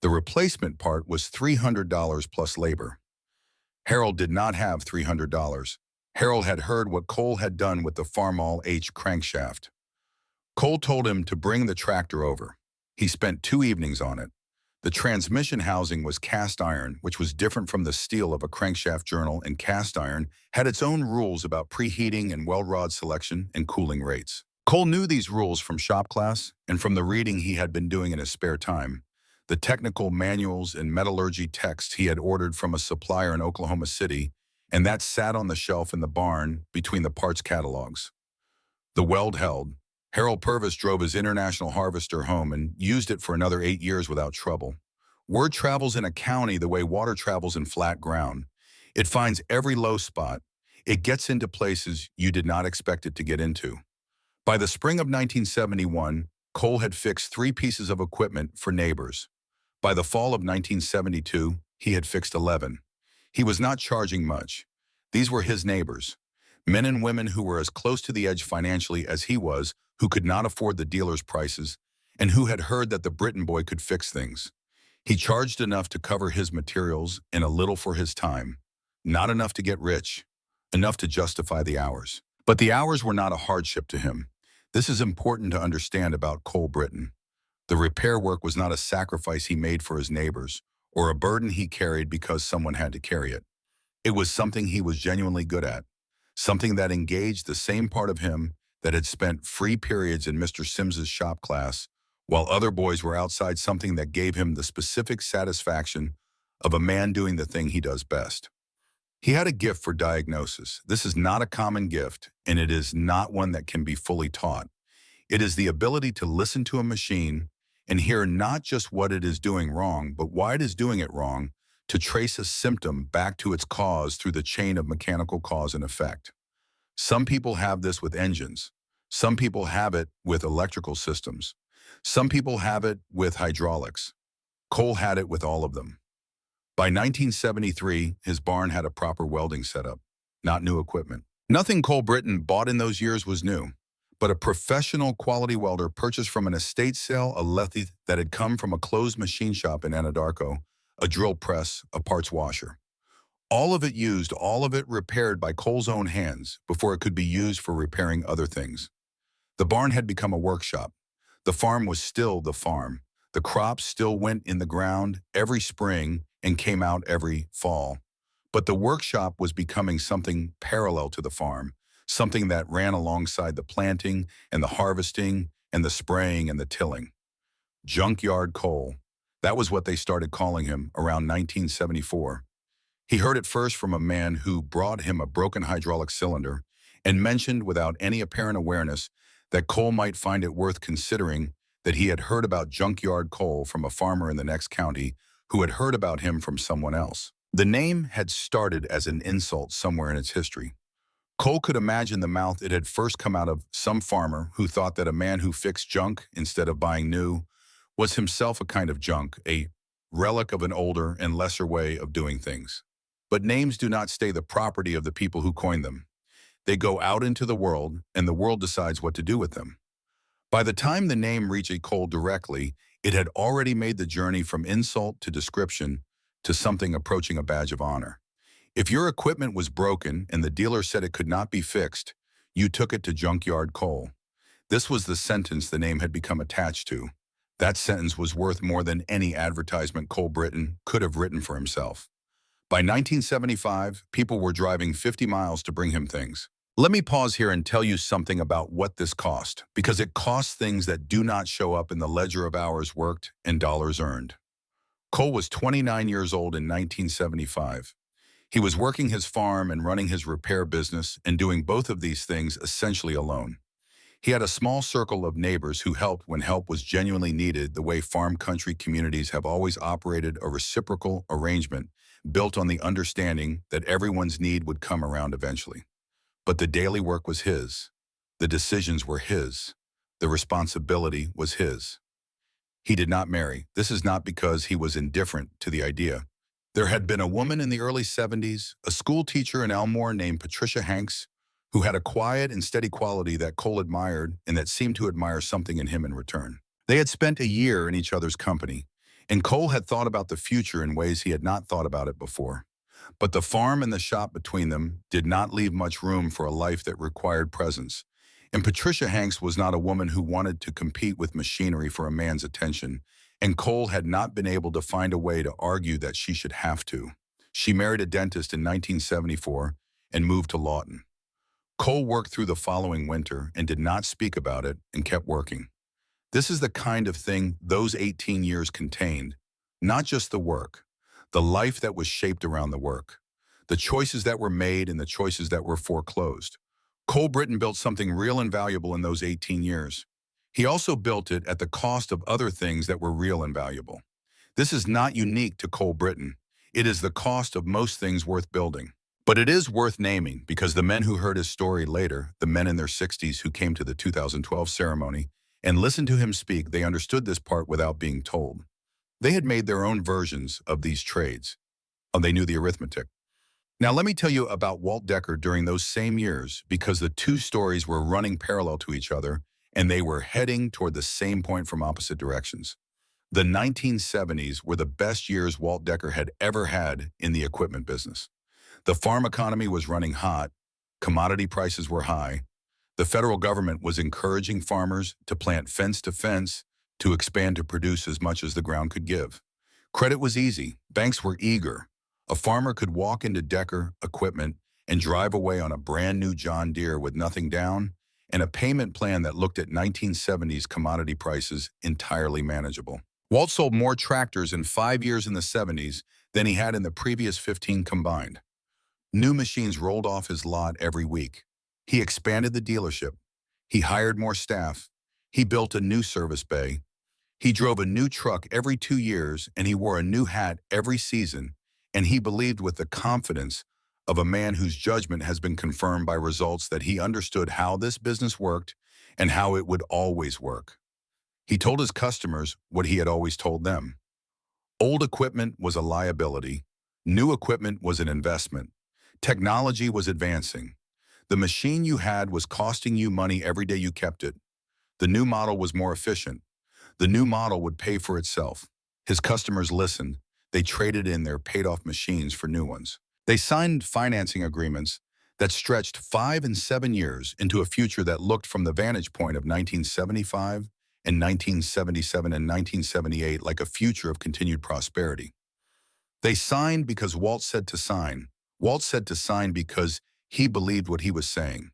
The replacement part was $300 plus labor. Harold did not have $300. Harold had heard what Cole had done with the Farmall H crankshaft. Cole told him to bring the tractor over. He spent 2 evenings on it. The transmission housing was cast iron, which was different from the steel of a crankshaft journal, and cast iron had its own rules about preheating and weld rod selection and cooling rates. Cole knew these rules from shop class and from the reading he had been doing in his spare time. The technical manuals and metallurgy texts he had ordered from a supplier in Oklahoma City, and that sat on the shelf in the barn between the parts catalogs. The weld held. Harold Purvis drove his international harvester home and used it for another 8 years without trouble. Word travels in a county the way water travels in flat ground. It finds every low spot. It gets into places you did not expect it to get into. By the spring of 1971, Cole had fixed 3 pieces of equipment for neighbors. By the fall of 1972, he had fixed 11. He was not charging much. These were his neighbors, men and women who were as close to the edge financially as he was, who could not afford the dealer's prices, and who had heard that the Britain boy could fix things. He charged enough to cover his materials and a little for his time. Not enough to get rich, enough to justify the hours. But the hours were not a hardship to him. This is important to understand about Cole Britton. The repair work was not a sacrifice he made for his neighbors, or a burden he carried because someone had to carry it. It was something he was genuinely good at, something that engaged the same part of him that had spent free periods in Mr. Sims's shop class, while other boys were outside, something that gave him the specific satisfaction of a man doing the thing he does best. He had a gift for diagnosis. This is not a common gift, and it is not one that can be fully taught. It is the ability to listen to a machine and hear not just what it is doing wrong, but why it is doing it wrong, to trace a symptom back to its cause through the chain of mechanical cause and effect. Some people have this with engines. Some people have it with electrical systems. Some people have it with hydraulics. Cole had it with all of them. By 1973, his barn had a proper welding setup, not new equipment. Nothing Cole Britton bought in those years was new, but a professional quality welder purchased from an estate sale a lathe that had come from a closed machine shop in Anadarko, a drill press, a parts washer. All of it used, all of it repaired by Cole's own hands before it could be used for repairing other things. The barn had become a workshop. The farm was still the farm. The crops still went in the ground every spring and came out every fall. But the workshop was becoming something parallel to the farm, something that ran alongside the planting and the harvesting and the spraying and the tilling. Junkyard Cole. That was what they started calling him around 1974. He heard it first from a man who brought him a broken hydraulic cylinder and mentioned without any apparent awareness that Cole might find it worth considering that he had heard about Junkyard Cole from a farmer in the next county who had heard about him from someone else. The name had started as an insult somewhere in its history. Cole could imagine the mouth it had first come out of some farmer who thought that a man who fixed junk instead of buying new was himself a kind of junk, a relic of an older and lesser way of doing things. But names do not stay the property of the people who coined them. They go out into the world, and the world decides what to do with them. By the time the name reached Cole directly, it had already made the journey from insult to description to something approaching a badge of honor. If your equipment was broken and the dealer said it could not be fixed, you took it to Junkyard Cole. This was the sentence the name had become attached to. That sentence was worth more than any advertisement Cole Britton could have written for himself. By 1975, people were driving 50 miles to bring him things. Let me pause here and tell you something about what this cost, because it costs things that do not show up in the ledger of hours worked and dollars earned. Cole was 29 years old in 1975. He was working his farm and running his repair business and doing both of these things essentially alone. He had a small circle of neighbors who helped when help was genuinely needed, the way farm country communities have always operated, a reciprocal arrangement built on the understanding that everyone's need would come around eventually. But the daily work was his. The decisions were his. The responsibility was his. He did not marry. This is not because he was indifferent to the idea. There had been a woman in the early 70s, a school teacher in Elmore named Patricia Hanks, who had a quiet and steady quality that Cole admired and that seemed to admire something in him in return. They had spent a year in each other's company, and Cole had thought about the future in ways he had not thought about it before. But the farm and the shop between them did not leave much room for a life that required presence. And Patricia Hanks was not a woman who wanted to compete with machinery for a man's attention, and Cole had not been able to find a way to argue that she should have to. She married a dentist in 1974 and moved to Lawton. Cole worked through the following winter and did not speak about it and kept working. This is the kind of thing those 18 years contained, not just the work, the life that was shaped around the work, the choices that were made and the choices that were foreclosed. Cole Britton built something real and valuable in those 18 years. He also built it at the cost of other things that were real and valuable. This is not unique to Cole Britton. It is the cost of most things worth building. But it is worth naming because the men who heard his story later, the men in their 60s who came to the 2012 ceremony and listened to him speak, they understood this part without being told. They had made their own versions of these trades, and they knew the arithmetic. Now let me tell you about Walt Decker during those same years because the two stories were running parallel to each other and they were heading toward the same point from opposite directions. The 1970s were the best years Walt Decker had ever had in the equipment business. The farm economy was running hot, commodity prices were high, the federal government was encouraging farmers to plant fence to fence to expand to produce as much as the ground could give. Credit was easy, banks were eager. A farmer could walk into Decker Equipment and drive away on a brand new John Deere with nothing down and a payment plan that looked at 1970s commodity prices entirely manageable. Walt sold more tractors in 5 years in the 70s than he had in the previous 15 combined. New machines rolled off his lot every week. He expanded the dealership. He hired more staff. He built a new service bay. He drove a new truck every 2 years, and he wore a new hat every season, and he believed with the confidence of a man whose judgment has been confirmed by results that he understood how this business worked and how it would always work. He told his customers what he had always told them. Old equipment was a liability. New equipment was an investment. Technology was advancing. The machine you had was costing you money every day you kept it. The new model was more efficient. The new model would pay for itself. His customers listened. They traded in their paid-off machines for new ones. They signed financing agreements that stretched 5 and 7 years into a future that looked from the vantage point of 1975 and 1977 and 1978 like a future of continued prosperity. They signed because Walt said to sign. Walt said to sign because he believed what he was saying.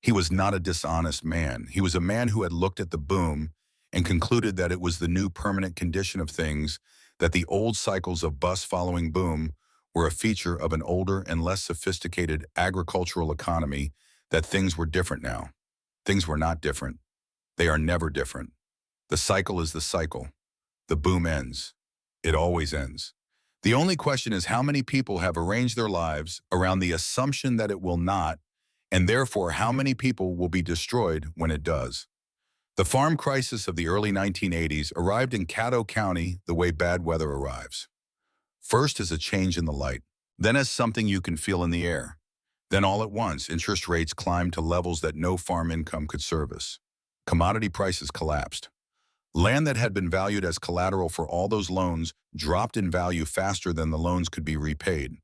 He was not a dishonest man. He was a man who had looked at the boom and concluded that it was the new permanent condition of things, that the old cycles of bust following boom were a feature of an older and less sophisticated agricultural economy, that things were different now. Things were not different. They are never different. The cycle is the cycle. The boom ends. It always ends. The only question is how many people have arranged their lives around the assumption that it will not, and therefore how many people will be destroyed when it does. The farm crisis of the early 1980s arrived in Caddo County the way bad weather arrives. First as a change in the light, then as something you can feel in the air. Then all at once, interest rates climbed to levels that no farm income could service. Commodity prices collapsed. Land that had been valued as collateral for all those loans dropped in value faster than the loans could be repaid.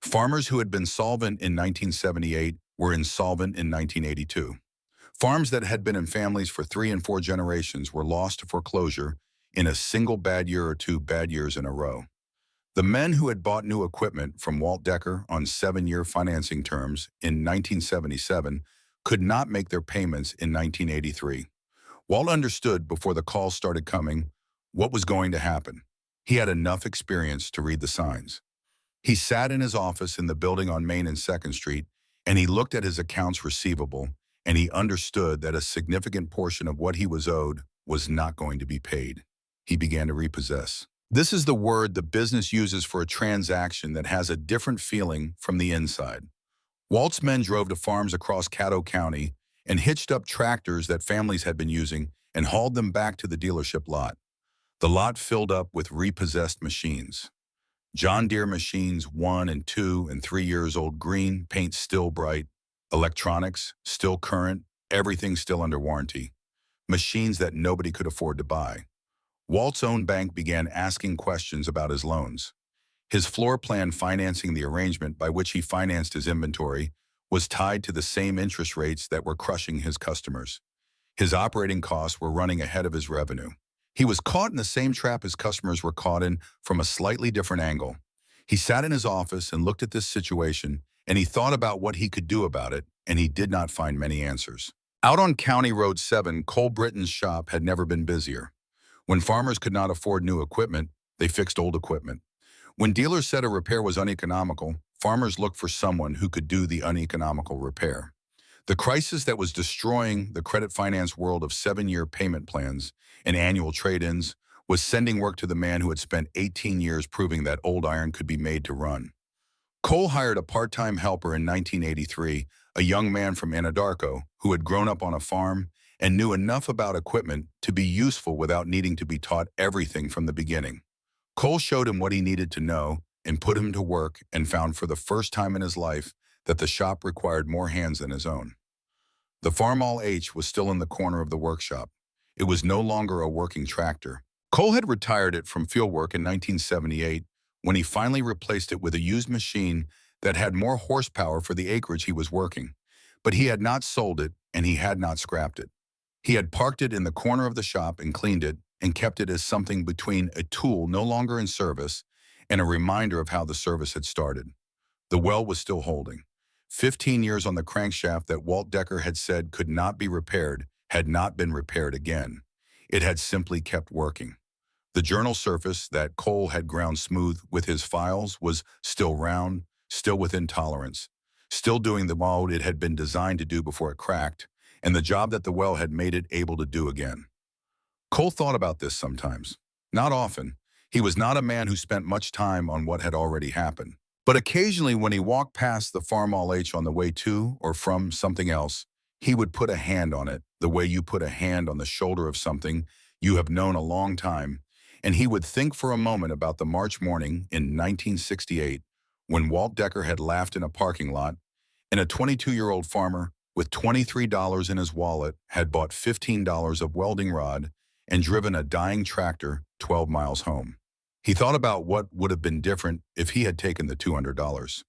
Farmers who had been solvent in 1978 were insolvent in 1982. Farms that had been in families for 3 and 4 generations were lost to foreclosure in a single bad year or 2 bad years in a row. The men who had bought new equipment from Walt Decker on 7-year financing terms in 1977 could not make their payments in 1983. Walt understood before the calls started coming what was going to happen. He had enough experience to read the signs. He sat in his office in the building on Main and 2nd Street, and he looked at his accounts receivable, and he understood that a significant portion of what he was owed was not going to be paid. He began to repossess. This is the word the business uses for a transaction that has a different feeling from the inside. Walt's men drove to farms across Caddo County and hitched up tractors that families had been using and hauled them back to the dealership lot. The lot filled up with repossessed machines. John Deere machines 1 and 2 and 3 years old, green, paint still bright, electronics still current, everything still under warranty. Machines that nobody could afford to buy. Walt's own bank began asking questions about his loans. His floor plan financing the arrangement by which he financed his inventory was tied to the same interest rates that were crushing his customers. His operating costs were running ahead of his revenue. He was caught in the same trap his customers were caught in from a slightly different angle. He sat in his office and looked at this situation, and he thought about what he could do about it, and he did not find many answers. Out on County Road 7, Cole Britton's shop had never been busier. When farmers could not afford new equipment, they fixed old equipment. When dealers said a repair was uneconomical, farmers looked for someone who could do the uneconomical repair. The crisis that was destroying the credit finance world of 7-year payment plans and annual trade-ins was sending work to the man who had spent 18 years proving that old iron could be made to run. Cole hired a part-time helper in 1983, a young man from Anadarko who had grown up on a farm and knew enough about equipment to be useful without needing to be taught everything from the beginning. Cole showed him what he needed to know and put him to work and found for the first time in his life that the shop required more hands than his own. The Farmall H was still in the corner of the workshop. It was no longer a working tractor. Cole had retired it from fieldwork in 1978 when he finally replaced it with a used machine that had more horsepower for the acreage he was working. But he had not sold it and he had not scrapped it. He had parked it in the corner of the shop and cleaned it and kept it as something between a tool no longer in service and a reminder of how the service had started. The well was still holding. 15 years on the crankshaft that Walt Decker had said could not be repaired had not been repaired again. It had simply kept working. The journal surface that Cole had ground smooth with his files was still round, still within tolerance, still doing the mode it had been designed to do before it cracked, and the job that the well had made it able to do again. Cole thought about this sometimes. Not often. He was not a man who spent much time on what had already happened. But occasionally when he walked past the Farmall H on the way to or from something else, he would put a hand on it, the way you put a hand on the shoulder of something you have known a long time, and he would think for a moment about the March morning in 1968 when Walt Decker had laughed in a parking lot and a 22-year-old farmer with $23 in his wallet had bought $15 of welding rod and driven a dying tractor 12 miles home. He thought about what would have been different if he had taken the $200.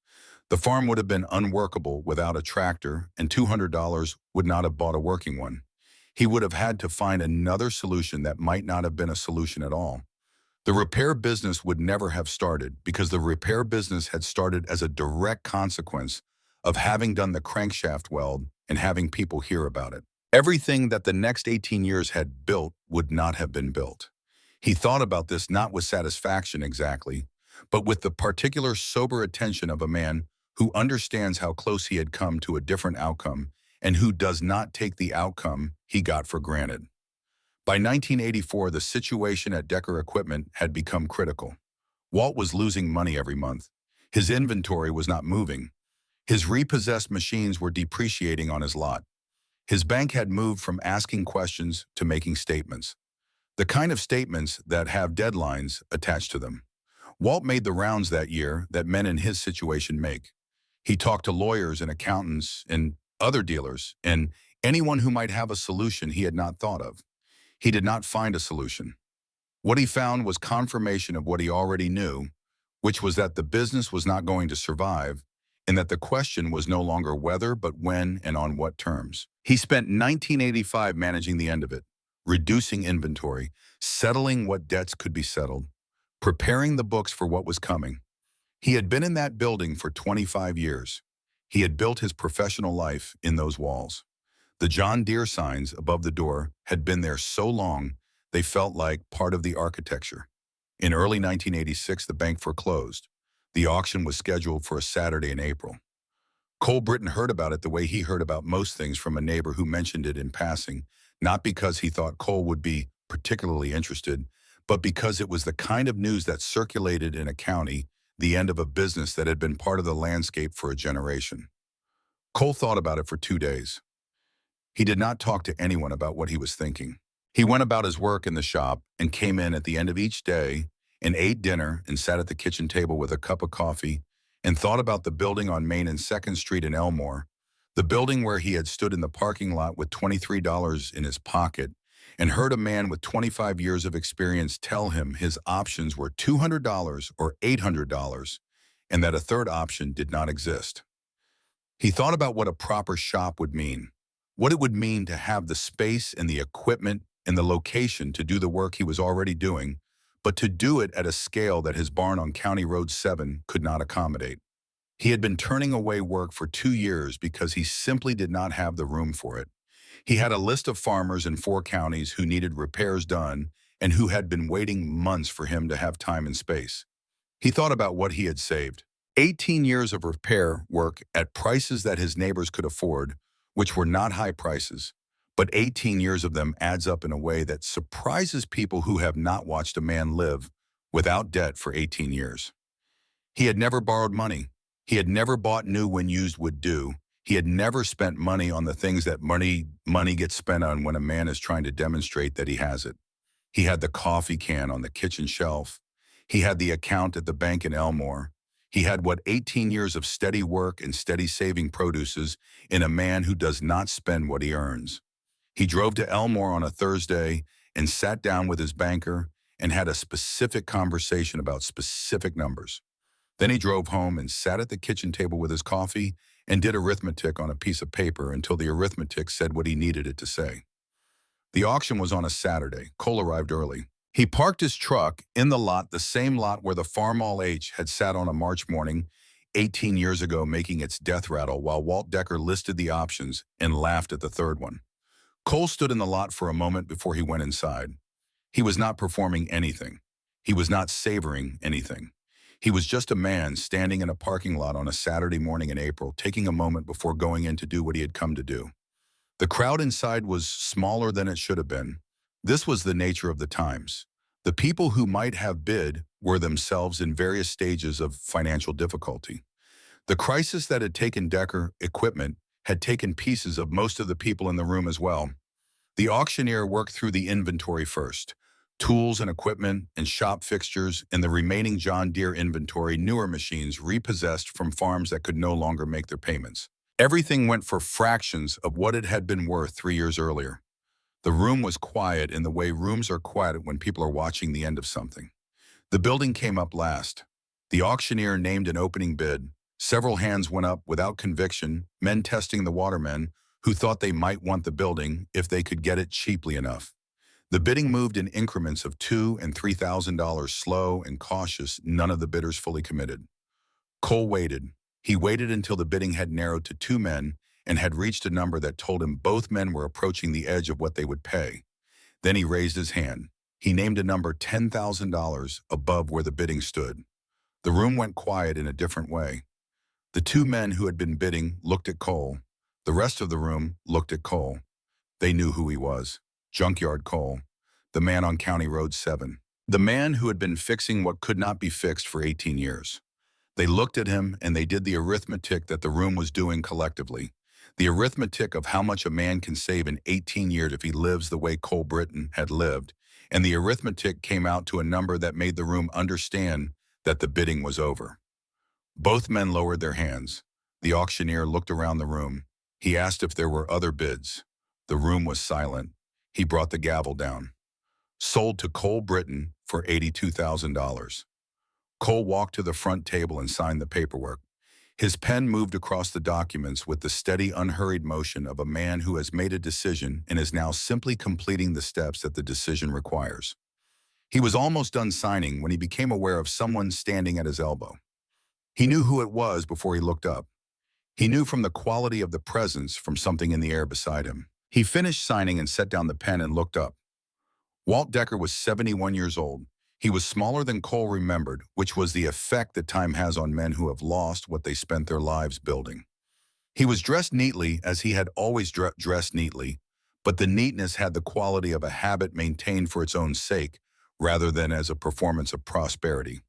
The farm would have been unworkable without a tractor, and $200 would not have bought a working one. He would have had to find another solution that might not have been a solution at all. The repair business would never have started because the repair business had started as a direct consequence of having done the crankshaft weld and having people hear about it. Everything that the next 18 years had built would not have been built. He thought about this not with satisfaction exactly, but with the particular sober attention of a man who understands how close he had come to a different outcome and who does not take the outcome he got for granted. By 1984, the situation at Decker Equipment had become critical. Walt was losing money every month. His inventory was not moving. His repossessed machines were depreciating on his lot. His bank had moved from asking questions to making statements. The kind of statements that have deadlines attached to them. Walt made the rounds that year that men in his situation make. He talked to lawyers and accountants and other dealers and anyone who might have a solution he had not thought of. He did not find a solution. What he found was confirmation of what he already knew, which was that the business was not going to survive and that the question was no longer whether but when and on what terms. He spent 1985 managing the end of it, reducing inventory, settling what debts could be settled, preparing the books for what was coming. He had been in that building for 25 years. He had built his professional life in those walls. The John Deere signs above the door had been there so long they felt like part of the architecture. In early 1986, the bank foreclosed. The auction was scheduled for a Saturday in April. Cole Britton heard about it the way he heard about most things from a neighbor who mentioned it in passing, not because he thought Cole would be particularly interested, but because it was the kind of news that circulated in a county, the end of a business that had been part of the landscape for a generation. Cole thought about it for 2 days. He did not talk to anyone about what he was thinking. He went about his work in the shop and came in at the end of each day and ate dinner and sat at the kitchen table with a cup of coffee and thought about the building on Main and 2nd Street in Elmore, the building where he had stood in the parking lot with $23 in his pocket and heard a man with 25 years of experience tell him his options were $200 or $800 and that a third option did not exist. He thought about what a proper shop would mean, what it would mean to have the space and the equipment and the location to do the work he was already doing, but to do it at a scale that his barn on County Road 7 could not accommodate. He had been turning away work for 2 years because he simply did not have the room for it. He had a list of farmers in 4 counties who needed repairs done and who had been waiting months for him to have time and space. He thought about what he had saved. 18 years of repair work at prices that his neighbors could afford, which were not high prices, but 18 years of them adds up in a way that surprises people who have not watched a man live without debt for 18 years. He had never borrowed money. He had never bought new when used would do. He had never spent money on the things that money gets spent on when a man is trying to demonstrate that he has it. He had the coffee can on the kitchen shelf. He had the account at the bank in Elmore. He had what 18 years of steady work and steady saving produces in a man who does not spend what he earns. He drove to Elmore on a Thursday and sat down with his banker and had a specific conversation about specific numbers. Then he drove home and sat at the kitchen table with his coffee and did arithmetic on a piece of paper until the arithmetic said what he needed it to say. The auction was on a Saturday. Cole arrived early. He parked his truck in the lot, the same lot where the Farmall H had sat on a March morning 18 years ago making its death rattle while Walt Decker listed the options and laughed at the third one. Cole stood in the lot for a moment before he went inside. He was not performing anything. He was not savoring anything. He was just a man standing in a parking lot on a Saturday morning in April, taking a moment before going in to do what he had come to do. The crowd inside was smaller than it should have been. This was the nature of the times. The people who might have bid were themselves in various stages of financial difficulty. The crisis that had taken Decker equipment had taken pieces of most of the people in the room as well. The auctioneer worked through the inventory first. Tools and equipment and shop fixtures and the remaining John Deere inventory, newer machines repossessed from farms that could no longer make their payments. Everything went for fractions of what it had been worth 3 years earlier. The room was quiet in the way rooms are quiet when people are watching the end of something. The building came up last. The auctioneer named an opening bid. Several hands went up without conviction, men testing the watermen who thought they might want the building if they could get it cheaply enough. The bidding moved in increments of $2,000 and $3,000, slow and cautious. None of the bidders fully committed. Cole waited. He waited until the bidding had narrowed to 2 men and had reached a number that told him both men were approaching the edge of what they would pay. Then he raised his hand. He named a number $10,000 above where the bidding stood. The room went quiet in a different way. The 2 men who had been bidding looked at Cole. The rest of the room looked at Cole. They knew who he was. Junkyard Cole, the man on County Road 7. The man who had been fixing what could not be fixed for 18 years. They looked at him and they did the arithmetic that the room was doing collectively. The arithmetic of how much a man can save in 18 years if he lives the way Cole Britton had lived. And the arithmetic came out to a number that made the room understand that the bidding was over. Both men lowered their hands. The auctioneer looked around the room. He asked if there were other bids. The room was silent. He brought the gavel down. Sold to Cole Britton for $82,000. Cole walked to the front table and signed the paperwork. His pen moved across the documents with the steady, unhurried motion of a man who has made a decision and is now simply completing the steps that the decision requires. He was almost done signing when he became aware of someone standing at his elbow. He knew who it was before he looked up. He knew from the quality of the presence from something in the air beside him. He finished signing and set down the pen and looked up. Walt Decker was 71 years old. He was smaller than Cole remembered, which was the effect that time has on men who have lost what they spent their lives building. He was dressed neatly as he had always dressed neatly, but the neatness had the quality of a habit maintained for its own sake, rather than as a performance of prosperity.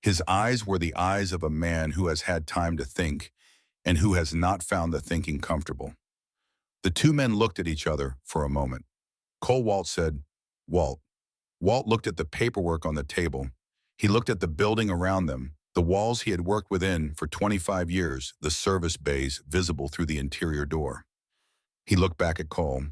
His eyes were the eyes of a man who has had time to think and who has not found the thinking comfortable. The 2 men looked at each other for a moment. Cole Walt said, "Walt." Walt looked at the paperwork on the table. He looked at the building around them, the walls he had worked within for 25 years, the service bays visible through the interior door. He looked back at Cole.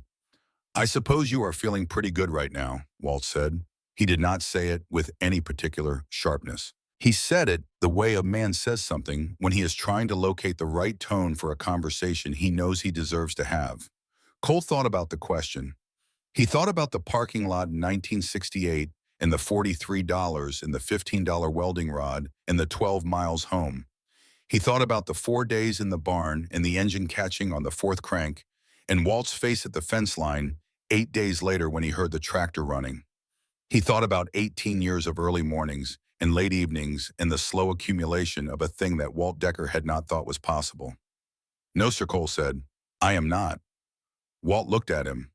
"I suppose you are feeling pretty good right now," Walt said. He did not say it with any particular sharpness. He said it the way a man says something when he is trying to locate the right tone for a conversation he knows he deserves to have. Cole thought about the question. He thought about the parking lot in 1968 and the $43 and the $15 welding rod and the 12 miles home. He thought about the 4 days in the barn and the engine catching on the 4th crank and Walt's face at the fence line 8 days later when he heard the tractor running. He thought about 18 years of early mornings and late evenings and the slow accumulation of a thing that Walt Decker had not thought was possible. "No, sir," Cole said. "I am not." Walt looked at him.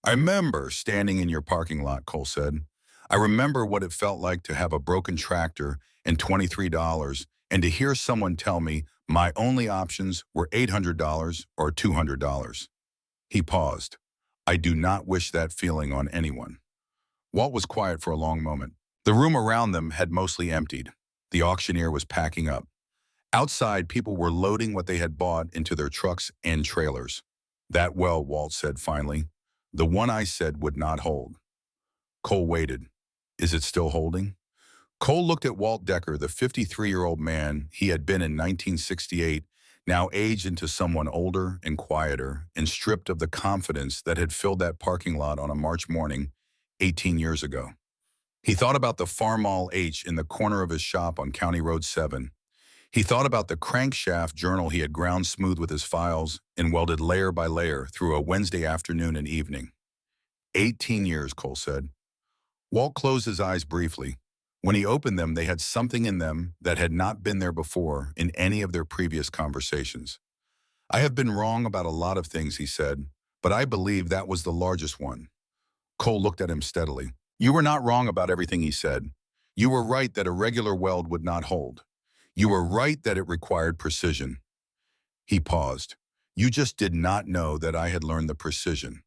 "I remember standing in your parking lot," Cole said. "I remember what it felt like to have a broken tractor and $23 and to hear someone tell me my only options were $800 or $200. He paused. I do not wish that feeling on anyone. Walt was quiet for a long moment. The room around them had mostly emptied. The auctioneer was packing up. Outside, people were loading what they had bought into their trucks and trailers. That well, Walt said finally. The one I said would not hold. Cole waited. Is it still holding? Cole looked at Walt Decker, the 53-year-old man he had been in 1968, now aged into someone older and quieter and stripped of the confidence that had filled that parking lot on a March morning 18 years ago. He thought about the Farmall H in the corner of his shop on County Road 7. He thought about the crankshaft journal he had ground smooth with his files and welded layer by layer through a Wednesday afternoon and evening. 18 years, Cole said. Walt closed his eyes briefly. When he opened them, they had something in them that had not been there before in any of their previous conversations. I have been wrong about a lot of things, he said, but I believe that was the largest one. Cole looked at him steadily. You were not wrong about everything, he said. You were right that a regular weld would not hold. You were right that it required precision. He paused. You just did not know that I had learned the precision.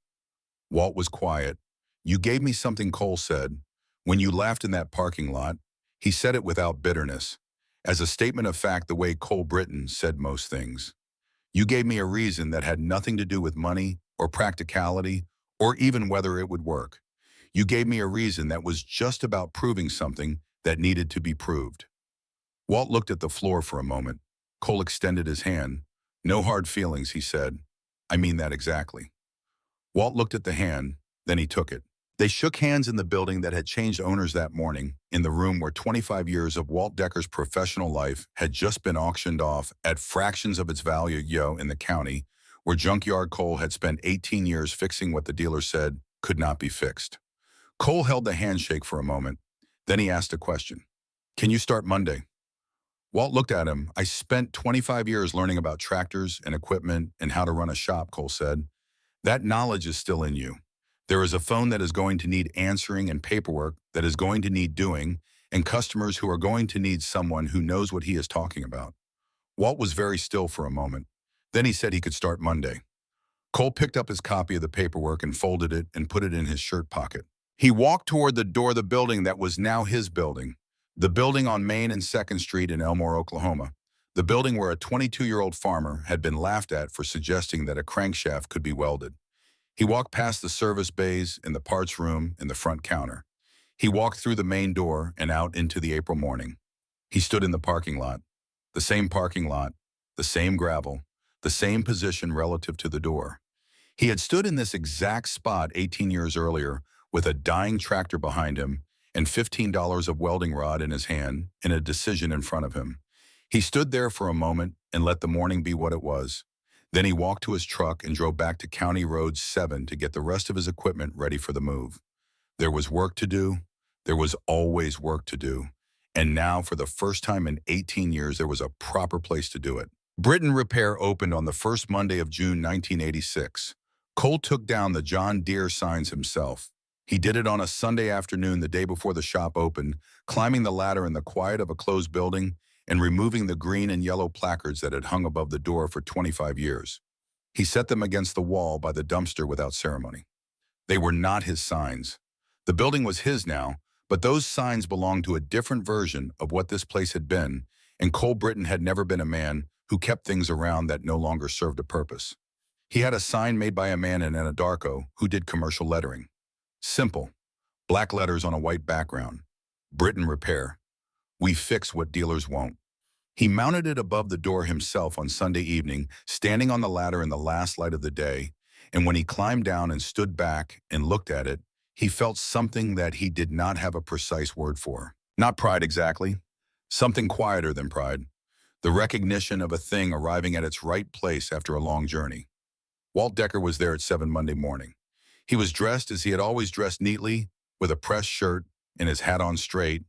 Walt was quiet. You gave me something, Cole said. When you laughed in that parking lot, he said it without bitterness, as a statement of fact the way Cole Britton said most things. You gave me a reason that had nothing to do with money or practicality or even whether it would work. You gave me a reason that was just about proving something that needed to be proved. Walt looked at the floor for a moment. Cole extended his hand. No hard feelings, he said. I mean that exactly. Walt looked at the hand, then he took it. They shook hands in the building that had changed owners that morning, in the room where 25 years of Walt Decker's professional life had just been auctioned off at fractions of its value in the county, where Junkyard Cole had spent 18 years fixing what the dealer said could not be fixed. Cole held the handshake for a moment. Then he asked a question. Can you start Monday? Walt looked at him. I spent 25 years learning about tractors and equipment and how to run a shop, Cole said. That knowledge is still in you. There is a phone that is going to need answering and paperwork that is going to need doing, and customers who are going to need someone who knows what he is talking about. Walt was very still for a moment. Then he said he could start Monday. Cole picked up his copy of the paperwork and folded it and put it in his shirt pocket. He walked toward the door of the building that was now his building, the building on Main and 2nd Street in Elmore, Oklahoma, the building where a 22-year-old farmer had been laughed at for suggesting that a crankshaft could be welded. He walked past the service bays and the parts room and the front counter. He walked through the main door and out into the April morning. He stood in the parking lot, the same gravel, the same position relative to the door. He had stood in this exact spot 18 years earlier with a dying tractor behind him and $15 of welding rod in his hand and a decision in front of him. He stood there for a moment and let the morning be what it was. Then he walked to his truck and drove back to County Road 7 to get the rest of his equipment ready for the move. There was work to do. There was always work to do. And now, for the first time in 18 years, there was a proper place to do it. Britton Repair opened on the first Monday of June 1986. Cole took down the John Deere signs himself. He did it on a Sunday afternoon the day before the shop opened, climbing the ladder in the quiet of a closed building and removing the green and yellow placards that had hung above the door for 25 years. He set them against the wall by the dumpster without ceremony. They were not his signs. The building was his now, but those signs belonged to a different version of what this place had been, and Cole Britton had never been a man who kept things around that no longer served a purpose. He had a sign made by a man in Anadarko who did commercial lettering. Simple, black letters on a white background. Britton Repair. We fix what dealers won't. He mounted it above the door himself on Sunday evening, standing on the ladder in the last light of the day, and when he climbed down and stood back and looked at it, he felt something that he did not have a precise word for. Not pride exactly. Something quieter than pride. The recognition of a thing arriving at its right place after a long journey. Walt Decker was there at 7 Monday morning. He was dressed as he had always dressed, neatly, with a pressed shirt and his hat on straight,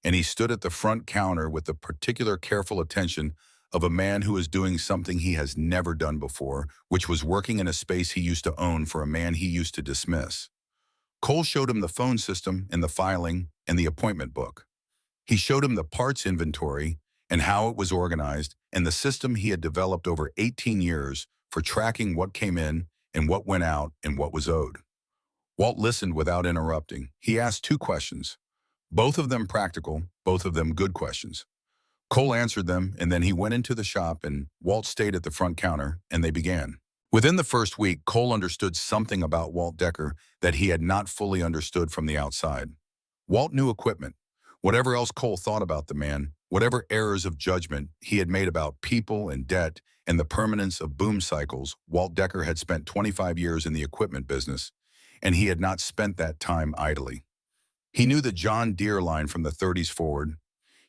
and he stood at the front counter with the particular careful attention of a man who is doing something he has never done before, which was working in a space he used to own for a man he used to dismiss. Cole showed him the phone system and the filing and the appointment book. He showed him the parts inventory and how it was organized, and the system he had developed over 18 years for tracking what came in and what went out and what was owed. Walt listened without interrupting. He asked two questions, both of them practical, both of them good questions. Cole answered them, and then he went into the shop, and Walt stayed at the front counter, and they began. Within the first week, Cole understood something about Walt Decker that he had not fully understood from the outside. Walt knew equipment. Whatever else Cole thought about the man, whatever errors of judgment he had made about people and debt and the permanence of boom cycles, Walt Decker had spent 25 years in the equipment business, and he had not spent that time idly. He knew the John Deere line from the 30s forward.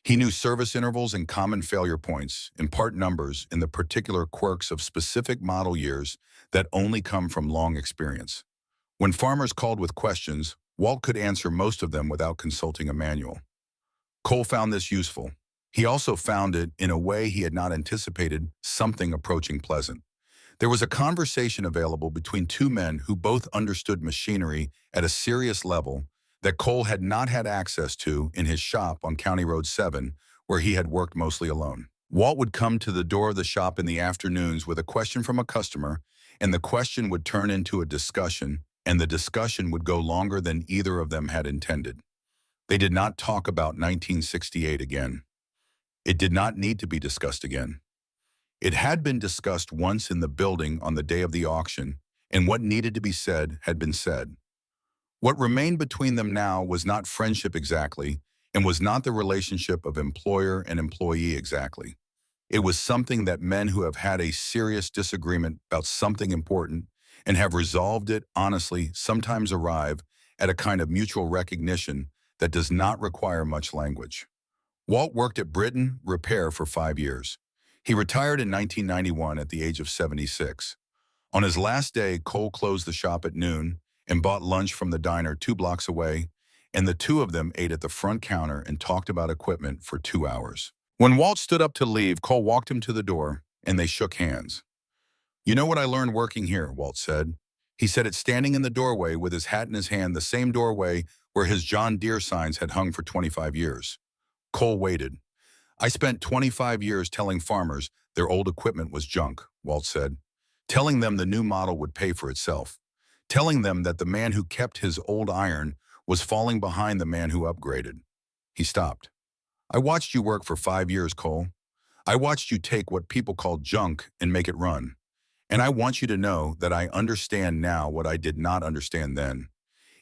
He knew service intervals and common failure points, in part numbers, in the particular quirks of specific model years that only come from long experience. When farmers called with questions, Walt could answer most of them without consulting a manual. Cole found this useful. He also found it, in a way he had not anticipated, something approaching pleasant. There was a conversation available between two men who both understood machinery at a serious level that Cole had not had access to in his shop on County Road 7, where he had worked mostly alone. Walt would come to the door of the shop in the afternoons with a question from a customer, and the question would turn into a discussion, and the discussion would go longer than either of them had intended. They did not talk about 1968 again. It did not need to be discussed again. It had been discussed once in the building on the day of the auction, and what needed to be said had been said. What remained between them now was not friendship exactly, and was not the relationship of employer and employee exactly. It was something that men who have had a serious disagreement about something important and have resolved it honestly sometimes arrive at a kind of mutual recognition that does not require much language. Walt worked at Britton Repair for 5 years. He retired in 1991 at the age of 76. On his last day, Cole closed the shop at noon and bought lunch from the diner 2 blocks away, and the two of them ate at the front counter and talked about equipment for 2 hours. When Walt stood up to leave, Cole walked him to the door, and they shook hands. "You know what I learned working here," Walt said. He said it standing in the doorway with his hat in his hand, the same doorway where his John Deere signs had hung for 25 years. Cole waited. "I spent 25 years telling farmers their old equipment was junk," Walt said. "Telling them the new model would pay for itself. Telling them that the man who kept his old iron was falling behind the man who upgraded." He stopped. "I watched you work for 5 years, Cole. I watched you take what people call junk and make it run. And I want you to know that I understand now what I did not understand then.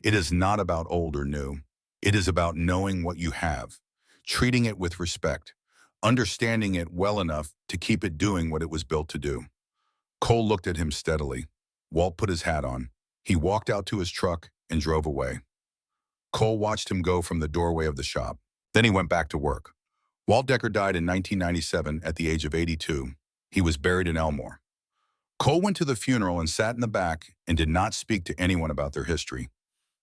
It is not about old or new. It is about knowing what you have, treating it with respect, understanding it well enough to keep it doing what it was built to do." Cole looked at him steadily. Walt put his hat on. He walked out to his truck and drove away. Cole watched him go from the doorway of the shop. Then he went back to work. Walt Decker died in 1997 at the age of 82. He was buried in Elmore. Cole went to the funeral and sat in the back and did not speak to anyone about their history.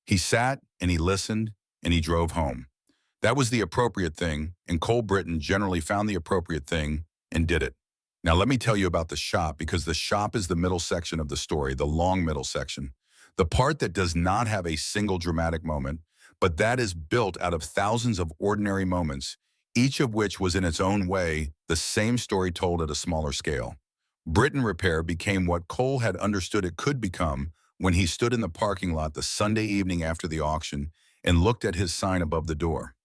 He sat and he listened and he drove home. That was the appropriate thing, and Cole Britton generally found the appropriate thing and did it. Now let me tell you about the shop, because the shop is the middle section of the story, the long middle section. The part that does not have a single dramatic moment, but that is built out of thousands of ordinary moments, each of which was in its own way the same story told at a smaller scale. Britton Repair became what Cole had understood it could become when he stood in the parking lot the Sunday evening after the auction and looked at his sign above the door.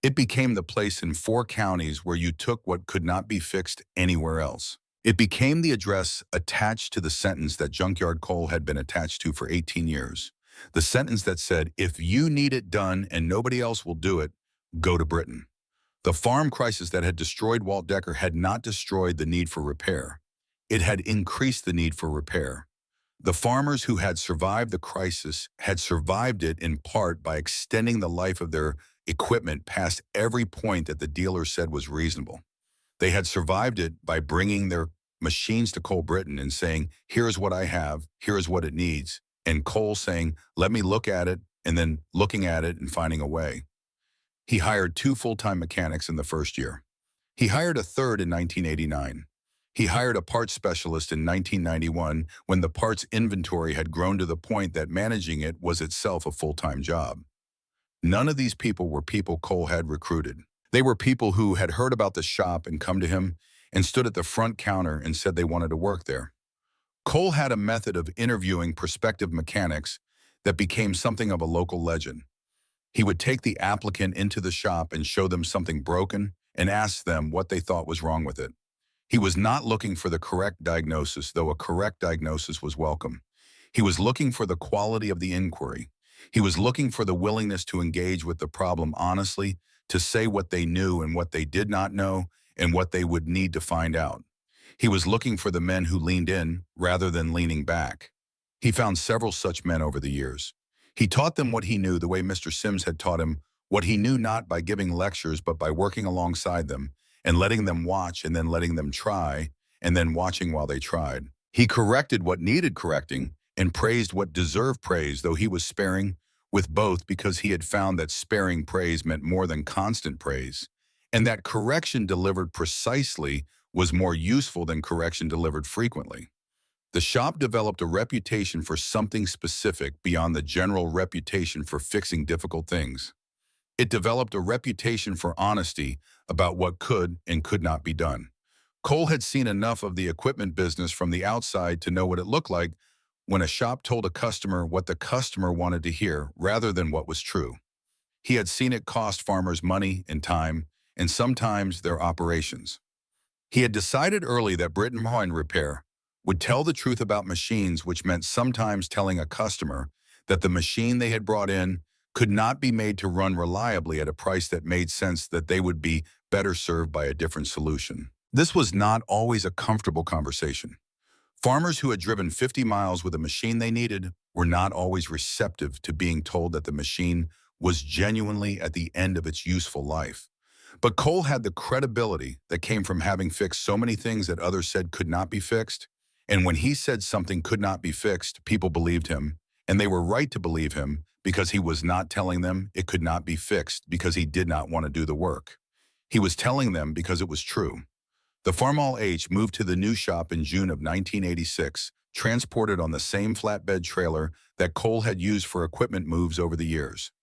It became the place in 4 counties where you took what could not be fixed anywhere else. It became the address attached to the sentence that Junkyard Cole had been attached to for 18 years. The sentence that said, "If you need it done and nobody else will do it, go to Britton." The farm crisis that had destroyed Walt Decker had not destroyed the need for repair. It had increased the need for repair. The farmers who had survived the crisis had survived it in part by extending the life of their equipment past every point that the dealer said was reasonable. They had survived it by bringing their machines to Cole Britton and saying, "Here is what I have, here is what it needs." And Cole saying, "Let me look at it," and then looking at it and finding a way. He hired 2 full-time mechanics in the first year. He hired a third in 1989. He hired a parts specialist in 1991 when the parts inventory had grown to the point that managing it was itself a full-time job. None of these people were people Cole had recruited. They were people who had heard about the shop and come to him and stood at the front counter and said they wanted to work there. Cole had a method of interviewing prospective mechanics that became something of a local legend. He would take the applicant into the shop and show them something broken and ask them what they thought was wrong with it. He was not looking for the correct diagnosis, though a correct diagnosis was welcome. He was looking for the quality of the inquiry. He was looking for the willingness to engage with the problem honestly, to say what they knew and what they did not know and what they would need to find out. He was looking for the men who leaned in rather than leaning back. He found several such men over the years. He taught them what he knew the way Mr. Sims had taught him what he knew, not by giving lectures but by working alongside them and letting them watch and then letting them try and then watching while they tried. He corrected what needed correcting and praised what deserved praise, though he was sparing with both because he had found that sparing praise meant more than constant praise, and that correction delivered precisely was more useful than correction delivered frequently. The shop developed a reputation for something specific beyond the general reputation for fixing difficult things. It developed a reputation for honesty about what could and could not be done. Cole had seen enough of the equipment business from the outside to know what it looked like when a shop told a customer what the customer wanted to hear rather than what was true. He had seen it cost farmers money and time, and sometimes their operations. He had decided early that Britain Mine Repair would tell the truth about machines, which meant sometimes telling a customer that the machine they had brought in could not be made to run reliably at a price that made sense, that they would be better served by a different solution. This was not always a comfortable conversation. Farmers who had driven 50 miles with a machine they needed were not always receptive to being told that the machine was genuinely at the end of its useful life. But Cole had the credibility that came from having fixed so many things that others said could not be fixed. And when he said something could not be fixed, people believed him, and they were right to believe him because he was not telling them it could not be fixed because he did not want to do the work. He was telling them because it was true. The Farmall H moved to the new shop in June of 1986, transported on the same flatbed trailer that Cole had used for equipment moves over the years.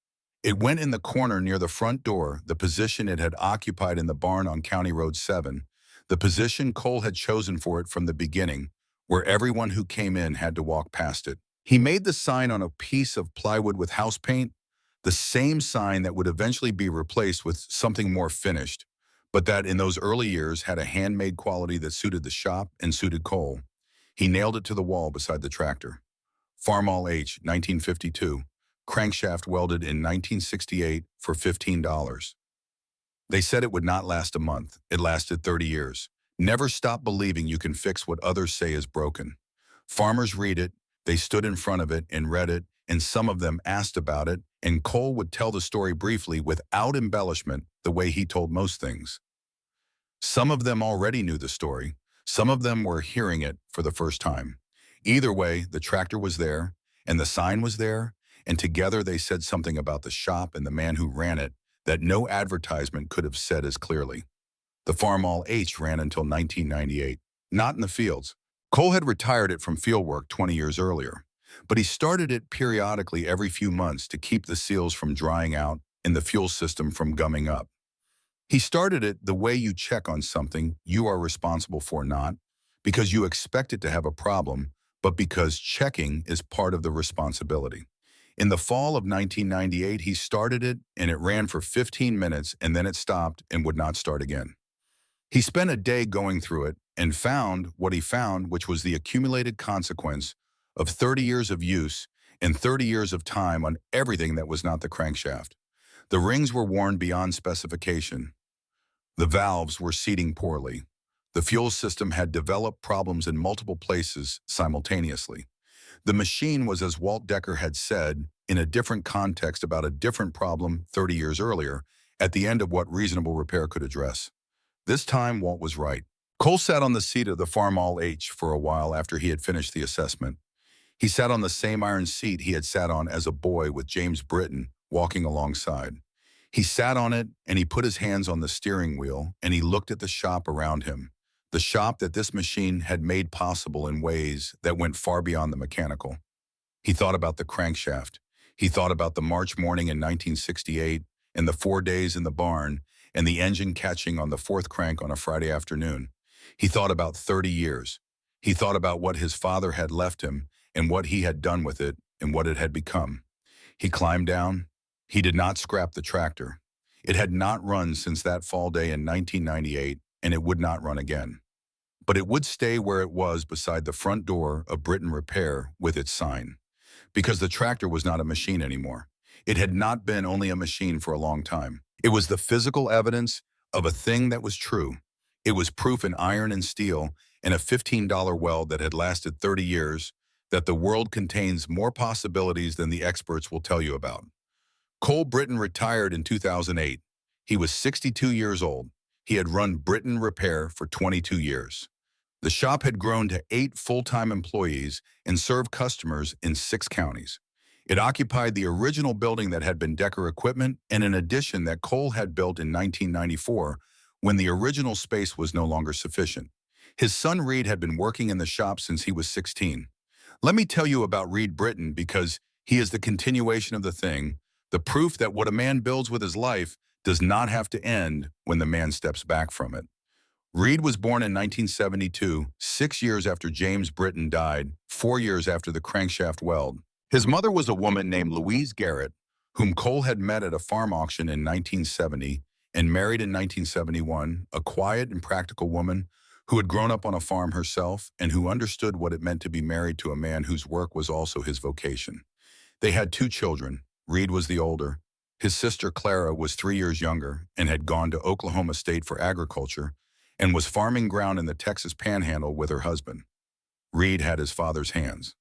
It went in the corner near the front door, the position it had occupied in the barn on County Road 7, the position Cole had chosen for it from the beginning, where everyone who came in had to walk past it. He made the sign on a piece of plywood with house paint, the same sign that would eventually be replaced with something more finished, but that in those early years had a handmade quality that suited the shop and suited Cole. He nailed it to the wall beside the tractor. Farmall H, 1952, crankshaft welded in 1968 for $15. They said it would not last a month. It lasted 30 years. Never stop believing you can fix what others say is broken. Farmers read it, they stood in front of it and read it, and some of them asked about it, and Cole would tell the story briefly without embellishment the way he told most things. Some of them already knew the story. Some of them were hearing it for the first time. Either way, the tractor was there, and the sign was there, and together they said something about the shop and the man who ran it that no advertisement could have said as clearly. The Farmall H ran until 1998, not in the fields. Cole had retired it from fieldwork 20 years earlier, but he started it periodically every few months to keep the seals from drying out and the fuel system from gumming up. He started it the way you check on something you are responsible for, not because you expect it to have a problem, but because checking is part of the responsibility. In the fall of 1998, he started it and it ran for 15 minutes and then it stopped and would not start again. He spent a day going through it and found what he found, which was the accumulated consequence of 30 years of use and 30 years of time on everything that was not the crankshaft. The rings were worn beyond specification. The valves were seating poorly. The fuel system had developed problems in multiple places simultaneously. The machine was, as Walt Decker had said, in a different context about a different problem 30 years earlier, at the end of what reasonable repair could address. This time, Walt was right. Cole sat on the seat of the Farmall H for a while after he had finished the assessment. He sat on the same iron seat he had sat on as a boy with James Britton walking alongside. He sat on it and he put his hands on the steering wheel and he looked at the shop around him, the shop that this machine had made possible in ways that went far beyond the mechanical. He thought about the crankshaft. He thought about the March morning in 1968 and the 4 days in the barn, and the engine catching on the fourth crank on a Friday afternoon. He thought about 30 years. He thought about what his father had left him and what he had done with it and what it had become. He climbed down. He did not scrap the tractor. It had not run since that fall day in 1998, and it would not run again. But it would stay where it was beside the front door of Britain Repair with its sign. Because the tractor was not a machine anymore. It had not been only a machine for a long time. It was the physical evidence of a thing that was true. It was proof in iron and steel and a $15 weld that had lasted 30 years that the world contains more possibilities than the experts will tell you about. Cole Britton retired in 2008. He was 62 years old. He had run Britton Repair for 22 years. The shop had grown to 8 full-time employees and served customers in 6 counties. It occupied the original building that had been Decker Equipment and an addition that Cole had built in 1994 when the original space was no longer sufficient. His son Reed had been working in the shop since he was 16. Let me tell you about Reed Britton because he is the continuation of the thing, the proof that what a man builds with his life does not have to end when the man steps back from it. Reed was born in 1972, 6 years after James Britton died, 4 years after the crankshaft weld. His mother was a woman named Louise Garrett, whom Cole had met at a farm auction in 1970 and married in 1971, a quiet and practical woman who had grown up on a farm herself and who understood what it meant to be married to a man whose work was also his vocation. They had 2 children. Reed was the older. His sister Clara was 3 years younger and had gone to Oklahoma State for agriculture and was farming ground in the Texas Panhandle with her husband. Reed had his father's hands.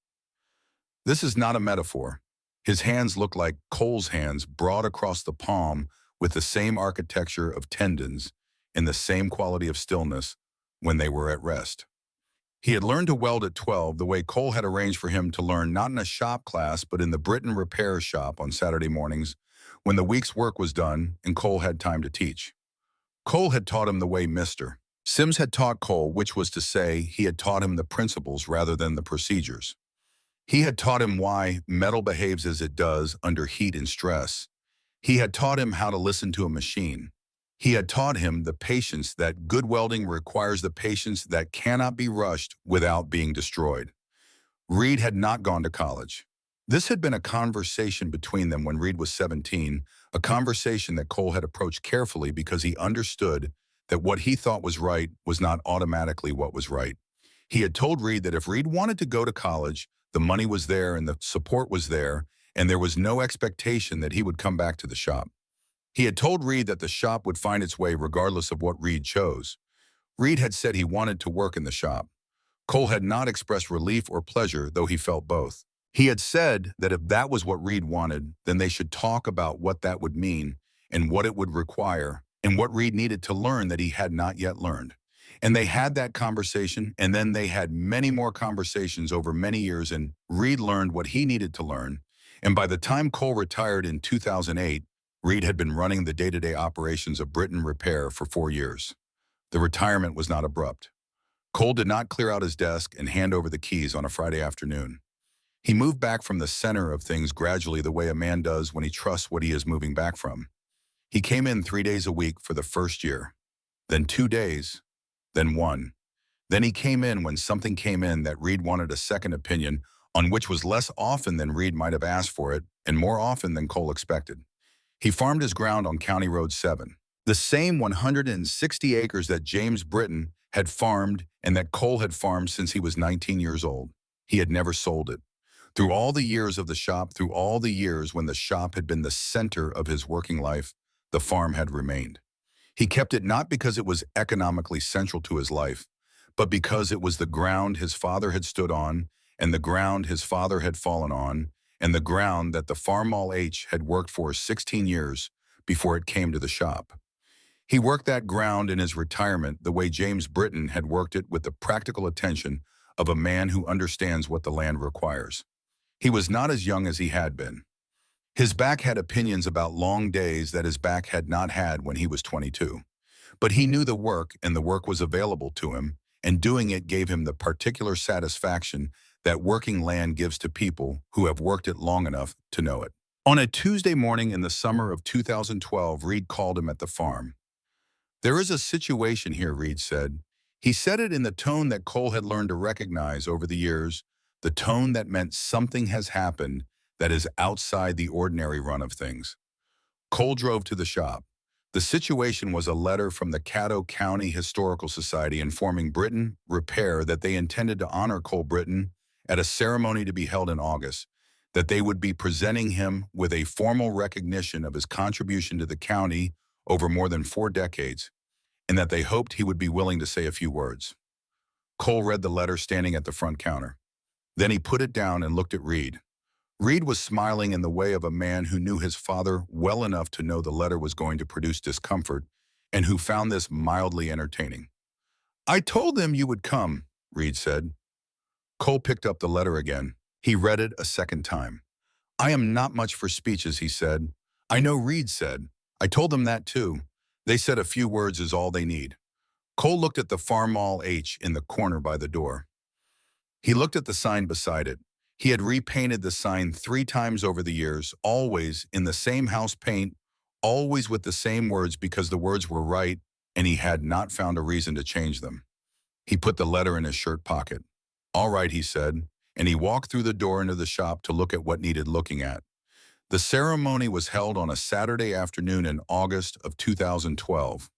This is not a metaphor. His hands looked like Cole's hands, broad across the palm with the same architecture of tendons and the same quality of stillness when they were at rest. He had learned to weld at 12 the way Cole had arranged for him to learn not in a shop class but in the Britton Repair shop on Saturday mornings when the week's work was done and Cole had time to teach. Cole had taught him the way Mr. Sims had taught Cole, which was to say he had taught him the principles rather than the procedures. He had taught him why metal behaves as it does under heat and stress. He had taught him how to listen to a machine. He had taught him the patience that good welding requires, the patience that cannot be rushed without being destroyed. Reed had not gone to college. This had been a conversation between them when Reed was 17, a conversation that Cole had approached carefully because he understood that what he thought was right was not automatically what was right. He had told Reed that if Reed wanted to go to college, the money was there and the support was there, and there was no expectation that he would come back to the shop. He had told Reed that the shop would find its way regardless of what Reed chose. Reed had said he wanted to work in the shop. Cole had not expressed relief or pleasure, though he felt both. He had said that if that was what Reed wanted, then they should talk about what that would mean and what it would require and what Reed needed to learn that he had not yet learned. And they had that conversation, and then they had many more conversations over many years, and Reed learned what he needed to learn. And by the time Cole retired in 2008, Reed had been running the day-to-day operations of Britton Repair for 4 years. The retirement was not abrupt. Cole did not clear out his desk and hand over the keys on a Friday afternoon. He moved back from the center of things gradually the way a man does when he trusts what he is moving back from. He came in 3 days a week for the first year, then 2 days, then 1. Then he came in when something came in that Reed wanted a second opinion on, which was less often than Reed might have asked for it and more often than Cole expected. He farmed his ground on County Road 7, the same 160 acres that James Britton had farmed and that Cole had farmed since he was 19 years old. He had never sold it. Through all the years of the shop, through all the years when the shop had been the center of his working life, the farm had remained. He kept it not because it was economically central to his life, but because it was the ground his father had stood on, and the ground his father had fallen on, and the ground that the Farm Mall H had worked for 16 years before it came to the shop. He worked that ground in his retirement the way James Britton had worked it, with the practical attention of a man who understands what the land requires. He was not as young as he had been. His back had opinions about long days that his back had not had when he was 22. But he knew the work, and the work was available to him, and doing it gave him the particular satisfaction that working land gives to people who have worked it long enough to know it. On a Tuesday morning in the summer of 2012, Reed called him at the farm. There is a situation here, Reed said. He said it in the tone that Cole had learned to recognize over the years, the tone that meant something has happened that is outside the ordinary run of things. Cole drove to the shop. The situation was a letter from the Caddo County Historical Society informing Britton Repair that they intended to honor Cole Britton at a ceremony to be held in August, that they would be presenting him with a formal recognition of his contribution to the county over more than 4 decades, and that they hoped he would be willing to say a few words. Cole read the letter standing at the front counter. Then he put it down and looked at Reed. Reed was smiling in the way of a man who knew his father well enough to know the letter was going to produce discomfort and who found this mildly entertaining. "I told them you would come," Reed said. Cole picked up the letter again. He read it a second time. "I am not much for speeches," he said. "I know," Reed said. "I told them that too. They said a few words is all they need." Cole looked at the Farm Mall H in the corner by the door. He looked at the sign beside it. He had repainted the sign 3 times over the years, always in the same house paint, always with the same words because the words were right and he had not found a reason to change them. He put the letter in his shirt pocket. "All right," he said, and he walked through the door into the shop to look at what needed looking at. The ceremony was held on a Saturday afternoon in August of 2012.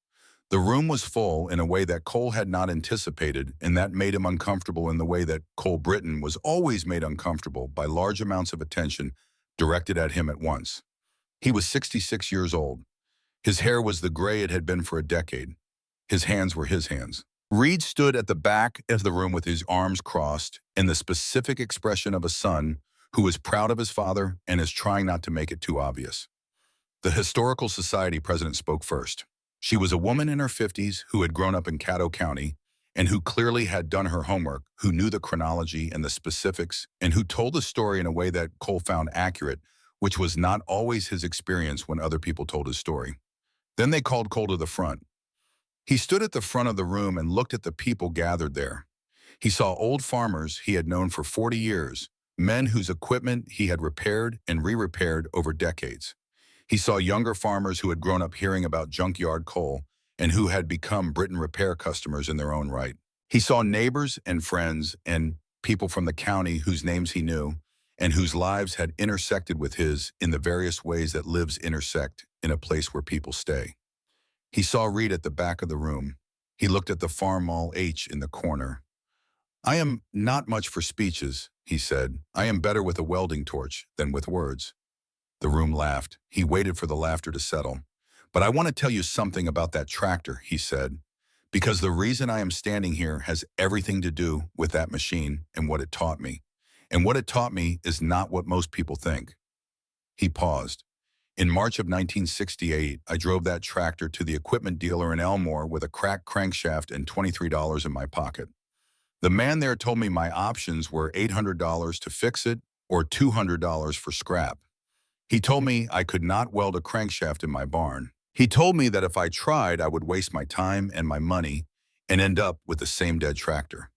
The room was full in a way that Cole had not anticipated, and that made him uncomfortable in the way that Cole Britton was always made uncomfortable by large amounts of attention directed at him at once. He was 66 years old. His hair was the gray it had been for a decade. His hands were his hands. Reed stood at the back of the room with his arms crossed in the specific expression of a son who is proud of his father and is trying not to make it too obvious. The Historical Society president spoke first. She was a woman in her 50s who had grown up in Caddo County and who clearly had done her homework, who knew the chronology and the specifics, and who told the story in a way that Cole found accurate, which was not always his experience when other people told his story. Then they called Cole to the front. He stood at the front of the room and looked at the people gathered there. He saw old farmers he had known for 40 years, men whose equipment he had repaired and re-repaired over decades. He saw younger farmers who had grown up hearing about junkyard coal and who had become Britton Repair customers in their own right. He saw neighbors and friends and people from the county whose names he knew and whose lives had intersected with his in the various ways that lives intersect in a place where people stay. He saw Reed at the back of the room. He looked at the Farm Mall H in the corner. "I am not much for speeches," he said. "I am better with a welding torch than with words." The room laughed. He waited for the laughter to settle. "But I want to tell you something about that tractor," he said, "because the reason I am standing here has everything to do with that machine and what it taught me. And what it taught me is not what most people think." He paused. "In March of 1968, I drove that tractor to the equipment dealer in Elmore with a cracked crankshaft and $23 in my pocket. The man there told me my options were $800 to fix it or $200 for scrap. He told me I could not weld a crankshaft in my barn. He told me that if I tried, I would waste my time and my money and end up with the same dead tractor."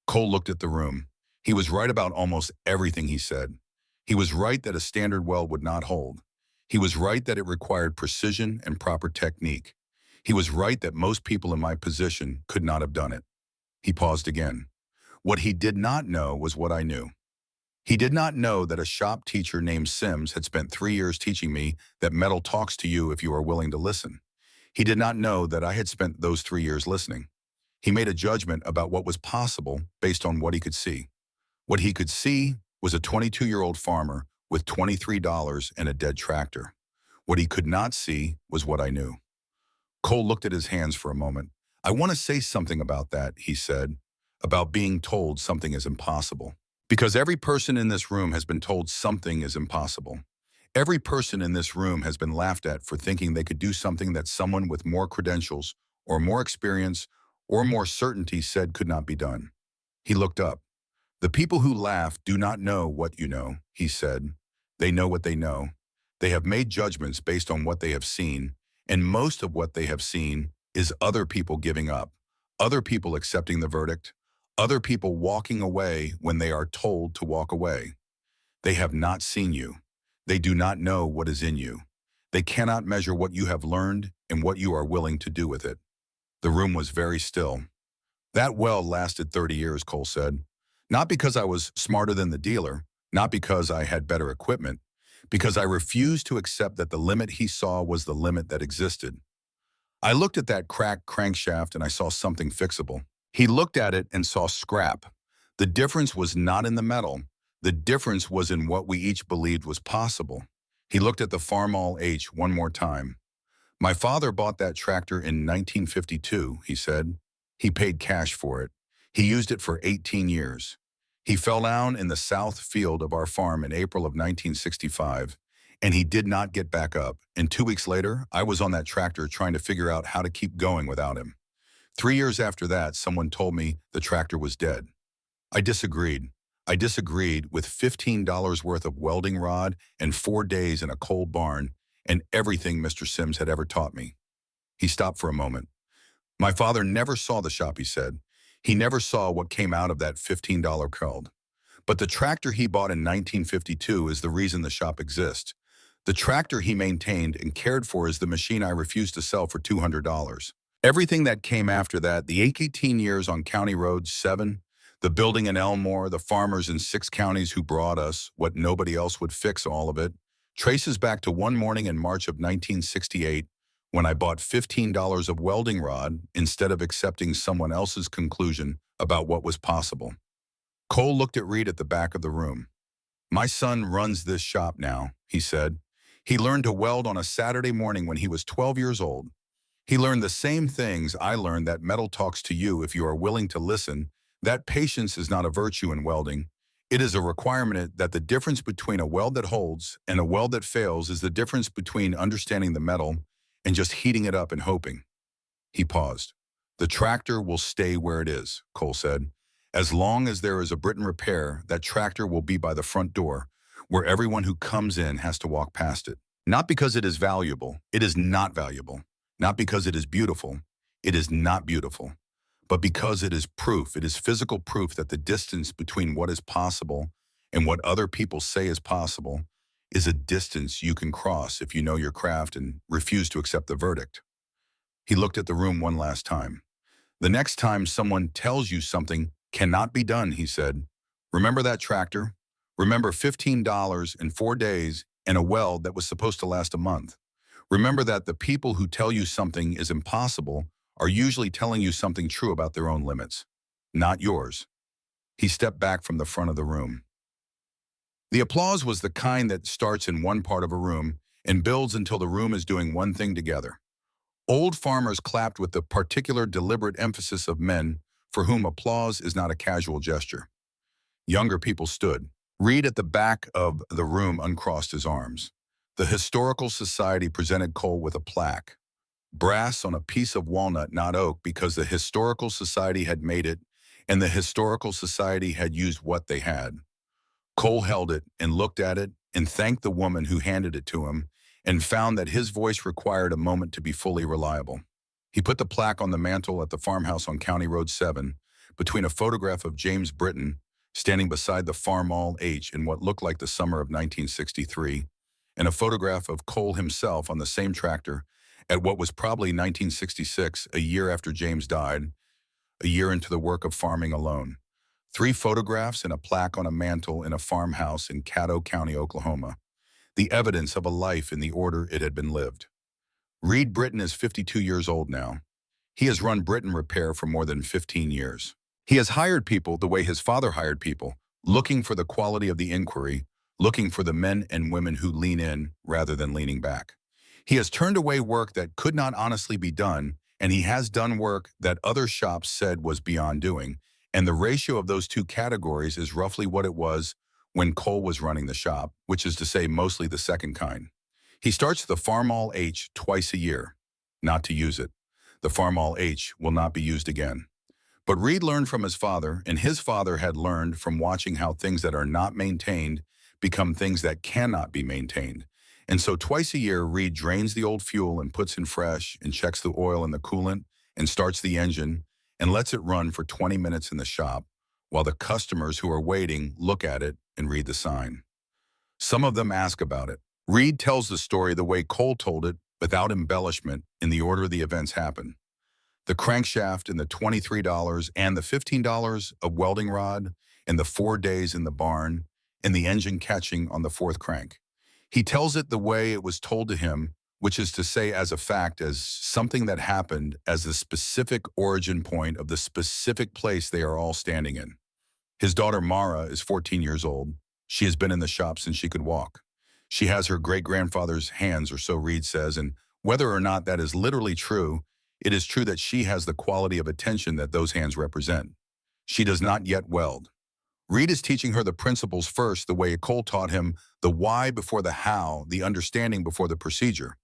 Cole looked at the room. He was right about almost everything he said. He was right that a standard weld would not hold. He was right that it required precision and proper technique. He was right that most people in my position could not have done it. He paused again. What he did not know was what I knew. He did not know that a shop teacher named Sims had spent 3 years teaching me that metal talks to you if you are willing to listen. He did not know that I had spent those 3 years listening. He made a judgment about what was possible based on what he could see. What he could see was a 22-year-old farmer with $23 and a dead tractor. What he could not see was what I knew. Cole looked at his hands for a moment. "I want to say something about that," he said, "about being told something is impossible. Because every person in this room has been told something is impossible. Every person in this room has been laughed at for thinking they could do something that someone with more credentials or more experience or more certainty said could not be done." He looked up. "The people who laugh do not know what you know," he said. "They know what they know. They have made judgments based on what they have seen, and most of what they have seen is other people giving up, other people accepting the verdict, other people walking away when they are told to walk away. They have not seen you. They do not know what is in you. They cannot measure what you have learned and what you are willing to do with it. The room was very still. That weld lasted 30 years, Cole said. Not because I was smarter than the dealer, not because I had better equipment, because I refused to accept that the limit he saw was the limit that existed. I looked at that cracked crankshaft and I saw something fixable. He looked at it and saw scrap. The difference was not in the metal. The difference was in what we each believed was possible. He looked at the Farmall H one more time. My father bought that tractor in 1952, he said. He paid cash for it. He used it for 18 years. He fell down in the south field of our farm in April of 1965, and he did not get back up. And 2 weeks later, I was on that tractor trying to figure out how to keep going without him. 3 years after that, someone told me the tractor was dead. I disagreed. I disagreed with $15 worth of welding rod and 4 days in a cold barn and everything Mr. Sims had ever taught me. He stopped for a moment. My father never saw the shop, he said. He never saw what came out of that $15 weld. But the tractor he bought in 1952 is the reason the shop exists. The tractor he maintained and cared for is the machine I refused to sell for $200. Everything that came after that, the 18 years on County Road 7, the building in Elmore, the farmers in 6 counties who brought us what nobody else would fix, all of it, traces back to one morning in March of 1968 when I bought $15 of welding rod instead of accepting someone else's conclusion about what was possible. Cole looked at Reed at the back of the room. My son runs this shop now, he said. He learned to weld on a Saturday morning when he was 12 years old. He learned the same things I learned, that metal talks to you if you are willing to listen, that patience is not a virtue in welding. It is a requirement, that the difference between a weld that holds and a weld that fails is the difference between understanding the metal and just heating it up and hoping. He paused. The tractor will stay where it is, Cole said. As long as there is a Britain repair, that tractor will be by the front door, where everyone who comes in has to walk past it. Not because it is valuable, it is not valuable. Not because it is beautiful, it is not beautiful. But because it is proof, it is physical proof that the distance between what is possible and what other people say is possible is a distance you can cross if you know your craft and refuse to accept the verdict. He looked at the room one last time. The next time someone tells you something cannot be done, he said, remember that tractor? Remember $15 in 4 days and a weld that was supposed to last a month. Remember that the people who tell you something is impossible are usually telling you something true about their own limits, not yours. He stepped back from the front of the room. The applause was the kind that starts in one part of a room and builds until the room is doing one thing together. Old farmers clapped with the particular deliberate emphasis of men for whom applause is not a casual gesture. Younger people stood. Reed at the back of the room uncrossed his arms. The Historical Society presented Cole with a plaque. Brass on a piece of walnut, not oak, because the Historical Society had made it, and the Historical Society had used what they had. Cole held it and looked at it and thanked the woman who handed it to him, and found that his voice required a moment to be fully reliable. He put the plaque on the mantel at the farmhouse on County Road 7, between a photograph of James Britton standing beside the Farmall H in what looked like the summer of 1963, and a photograph of Cole himself on the same tractor at what was probably 1966, a year after James died, a year into the work of farming alone. 3 photographs and a plaque on a mantel in a farmhouse in Caddo County, Oklahoma. The evidence of a life in the order it had been lived. Reed Britton is 52 years old now. He has run Britton Repair for more than 15 years. He has hired people the way his father hired people, looking for the quality of the inquiry, looking for the men and women who lean in rather than leaning back. He has turned away work that could not honestly be done, and he has done work that other shops said was beyond doing, and the ratio of those 2 categories is roughly what it was when Cole was running the shop, which is to say mostly the second kind. He starts the Farmall H twice a year, not to use it. The Farmall H will not be used again. But Reed learned from his father, and his father had learned from watching how things that are not maintained become things that cannot be maintained. And so twice a year, Reed drains the old fuel and puts in fresh and checks the oil in the coolant and starts the engine and lets it run for 20 minutes in the shop while the customers who are waiting look at it and read the sign. Some of them ask about it. Reed tells the story the way Cole told it, without embellishment, in the order the events happen. The crankshaft and the $23 and the $15 of welding rod and the 4 days in the barn and the engine catching on the fourth crank. He tells it the way it was told to him, which is to say as a fact, as something that happened, as the specific origin point of the specific place they are all standing in. His daughter Mara is 14 years old. She has been in the shop since she could walk. She has her great-grandfather's hands, or so Reed says, and whether or not that is literally true, it is true that she has the quality of attention that those hands represent. She does not yet weld. Reed is teaching her the principles first, the way Cole taught him, the why before the how, the understanding before the procedure.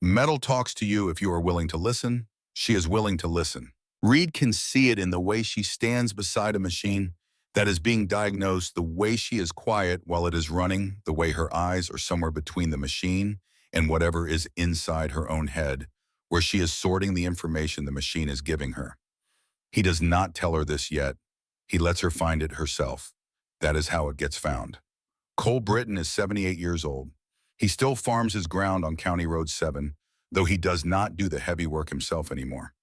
Metal talks to you if you are willing to listen. She is willing to listen. Reed can see it in the way she stands beside a machine that is being diagnosed, the way she is quiet while it is running, the way her eyes are somewhere between the machine and whatever is inside her own head, where she is sorting the information the machine is giving her. He does not tell her this yet. He lets her find it herself. That is how it gets found. Cole Britton is 78 years old. He still farms his ground on County Road 7, though he does not do the heavy work himself anymore.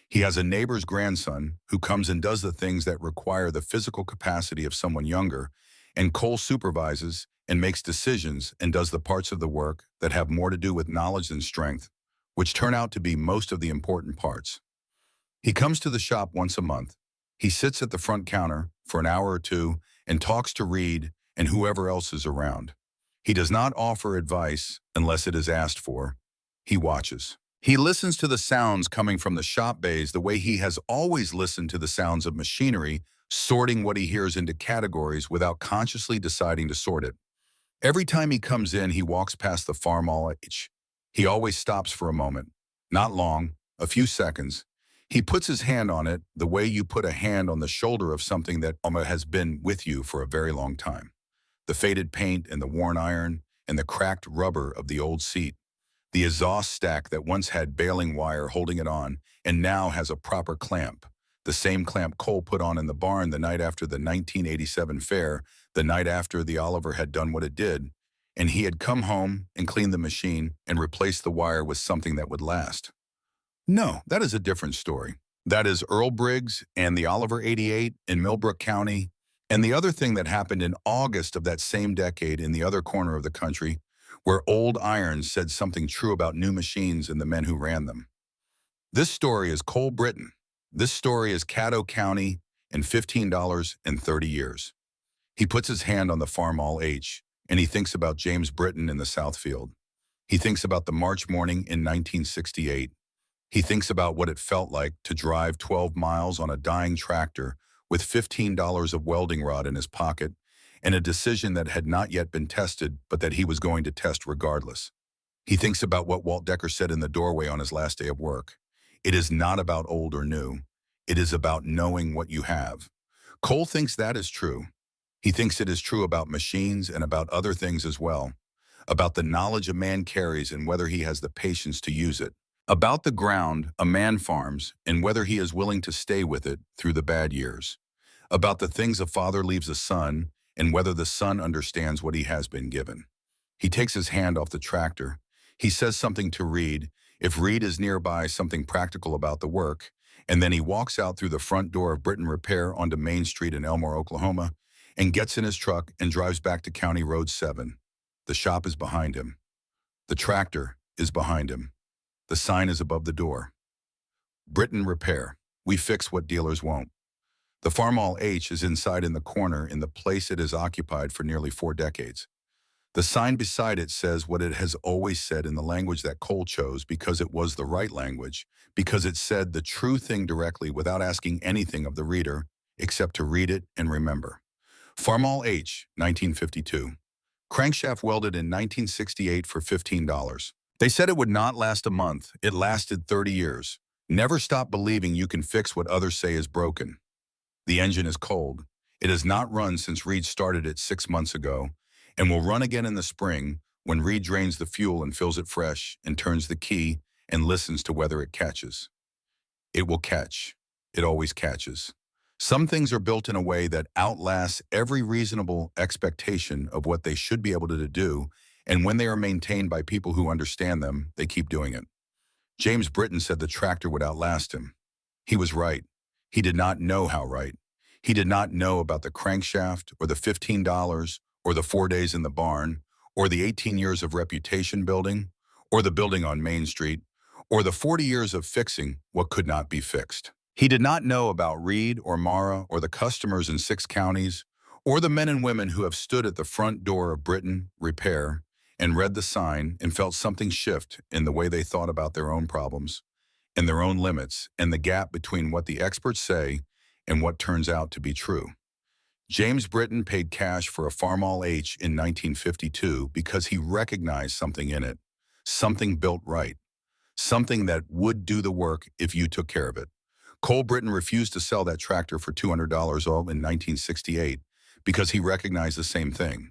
He has a neighbor's grandson who comes and does the things that require the physical capacity of someone younger, and Cole supervises and makes decisions and does the parts of the work that have more to do with knowledge than strength, which turn out to be most of the important parts. He comes to the shop once a month. He sits at the front counter for an hour or two and talks to Reed and whoever else is around. He does not offer advice unless it is asked for. He watches. He listens to the sounds coming from the shop bays the way he has always listened to the sounds of machinery, sorting what he hears into categories without consciously deciding to sort it. Every time he comes in, he walks past the Farmall H. He always stops for a moment. Not long, a few seconds. He puts his hand on it the way you put a hand on the shoulder of something that has been with you for a very long time. The faded paint and the worn iron and the cracked rubber of the old seat. The exhaust stack that once had baling wire holding it on and now has a proper clamp. The same clamp Cole put on in the barn the night after the 1987 fair, the night after the Oliver had done what it did, and he had come home and cleaned the machine and replaced the wire with something that would last. No, that is a different story. That is Earl Briggs and the Oliver 88 in Millbrook County, and the other thing that happened in August of that same decade in the other corner of the country, where old irons said something true about new machines and the men who ran them. This story is Cole Britton. This story is Caddo County and $15 in 30 years. He puts his hand on the Farmall H, and he thinks about James Britton in the Southfield. He thinks about the March morning in 1968. He thinks about what it felt like to drive 12 miles on a dying tractor with $15 of welding rod in his pocket and a decision that had not yet been tested but that he was going to test regardless. He thinks about what Walt Decker said in the doorway on his last day of work. It is not about old or new. It is about knowing what you have. Cole thinks that is true. He thinks it is true about machines and about other things as well, about the knowledge a man carries and whether he has the patience to use it. About the ground a man farms and whether he is willing to stay with it through the bad years. About the things a father leaves a son and whether the son understands what he has been given. He takes his hand off the tractor. He says something to Reed, if Reed is nearby, something practical about the work, and then he walks out through the front door of Britton Repair onto Main Street in Elmore, Oklahoma, and gets in his truck and drives back to County Road 7. The shop is behind him. The tractor is behind him. The sign is above the door. Britton Repair. We fix what dealers won't. The Farmall H is inside in the corner in the place it has occupied for nearly 4 decades. The sign beside it says what it has always said in the language that Cole chose because it was the right language, because it said the true thing directly without asking anything of the reader except to read it and remember. Farmall H, 1952. Crankshaft welded in 1968 for $15. They said it would not last a month. It lasted 30 years. Never stop believing you can fix what others say is broken. The engine is cold. It has not run since Reed started it 6 months ago and will run again in the spring when Reed drains the fuel and fills it fresh and turns the key and listens to whether it catches. It will catch. It always catches. Some things are built in a way that outlasts every reasonable expectation of what they should be able to do, And when they are maintained by people who understand them, they keep doing it. James Britton said the tractor would outlast him. He was right. He did not know how right. He did not know about the crankshaft or the $15 or the 4 days in the barn or the 18 years of reputation building or the building on Main Street or the 40 years of fixing what could not be fixed. He did not know about Reed or Mara or the customers in 6 counties or the men and women who have stood at the front door of Britton Repair and read the sign and felt something shift in the way they thought about their own problems and their own limits and the gap between what the experts say and what turns out to be true. James Britton paid cash for a Farmall H in 1952 because he recognized something in it, something built right, something that would do the work if you took care of it. Cole Britton refused to sell that tractor for $200 all in 1968 because he recognized the same thing.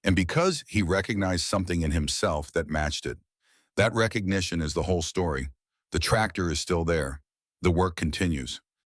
And because he recognized something in himself that matched it. That recognition is the whole story. The tractor is still there. The work continues.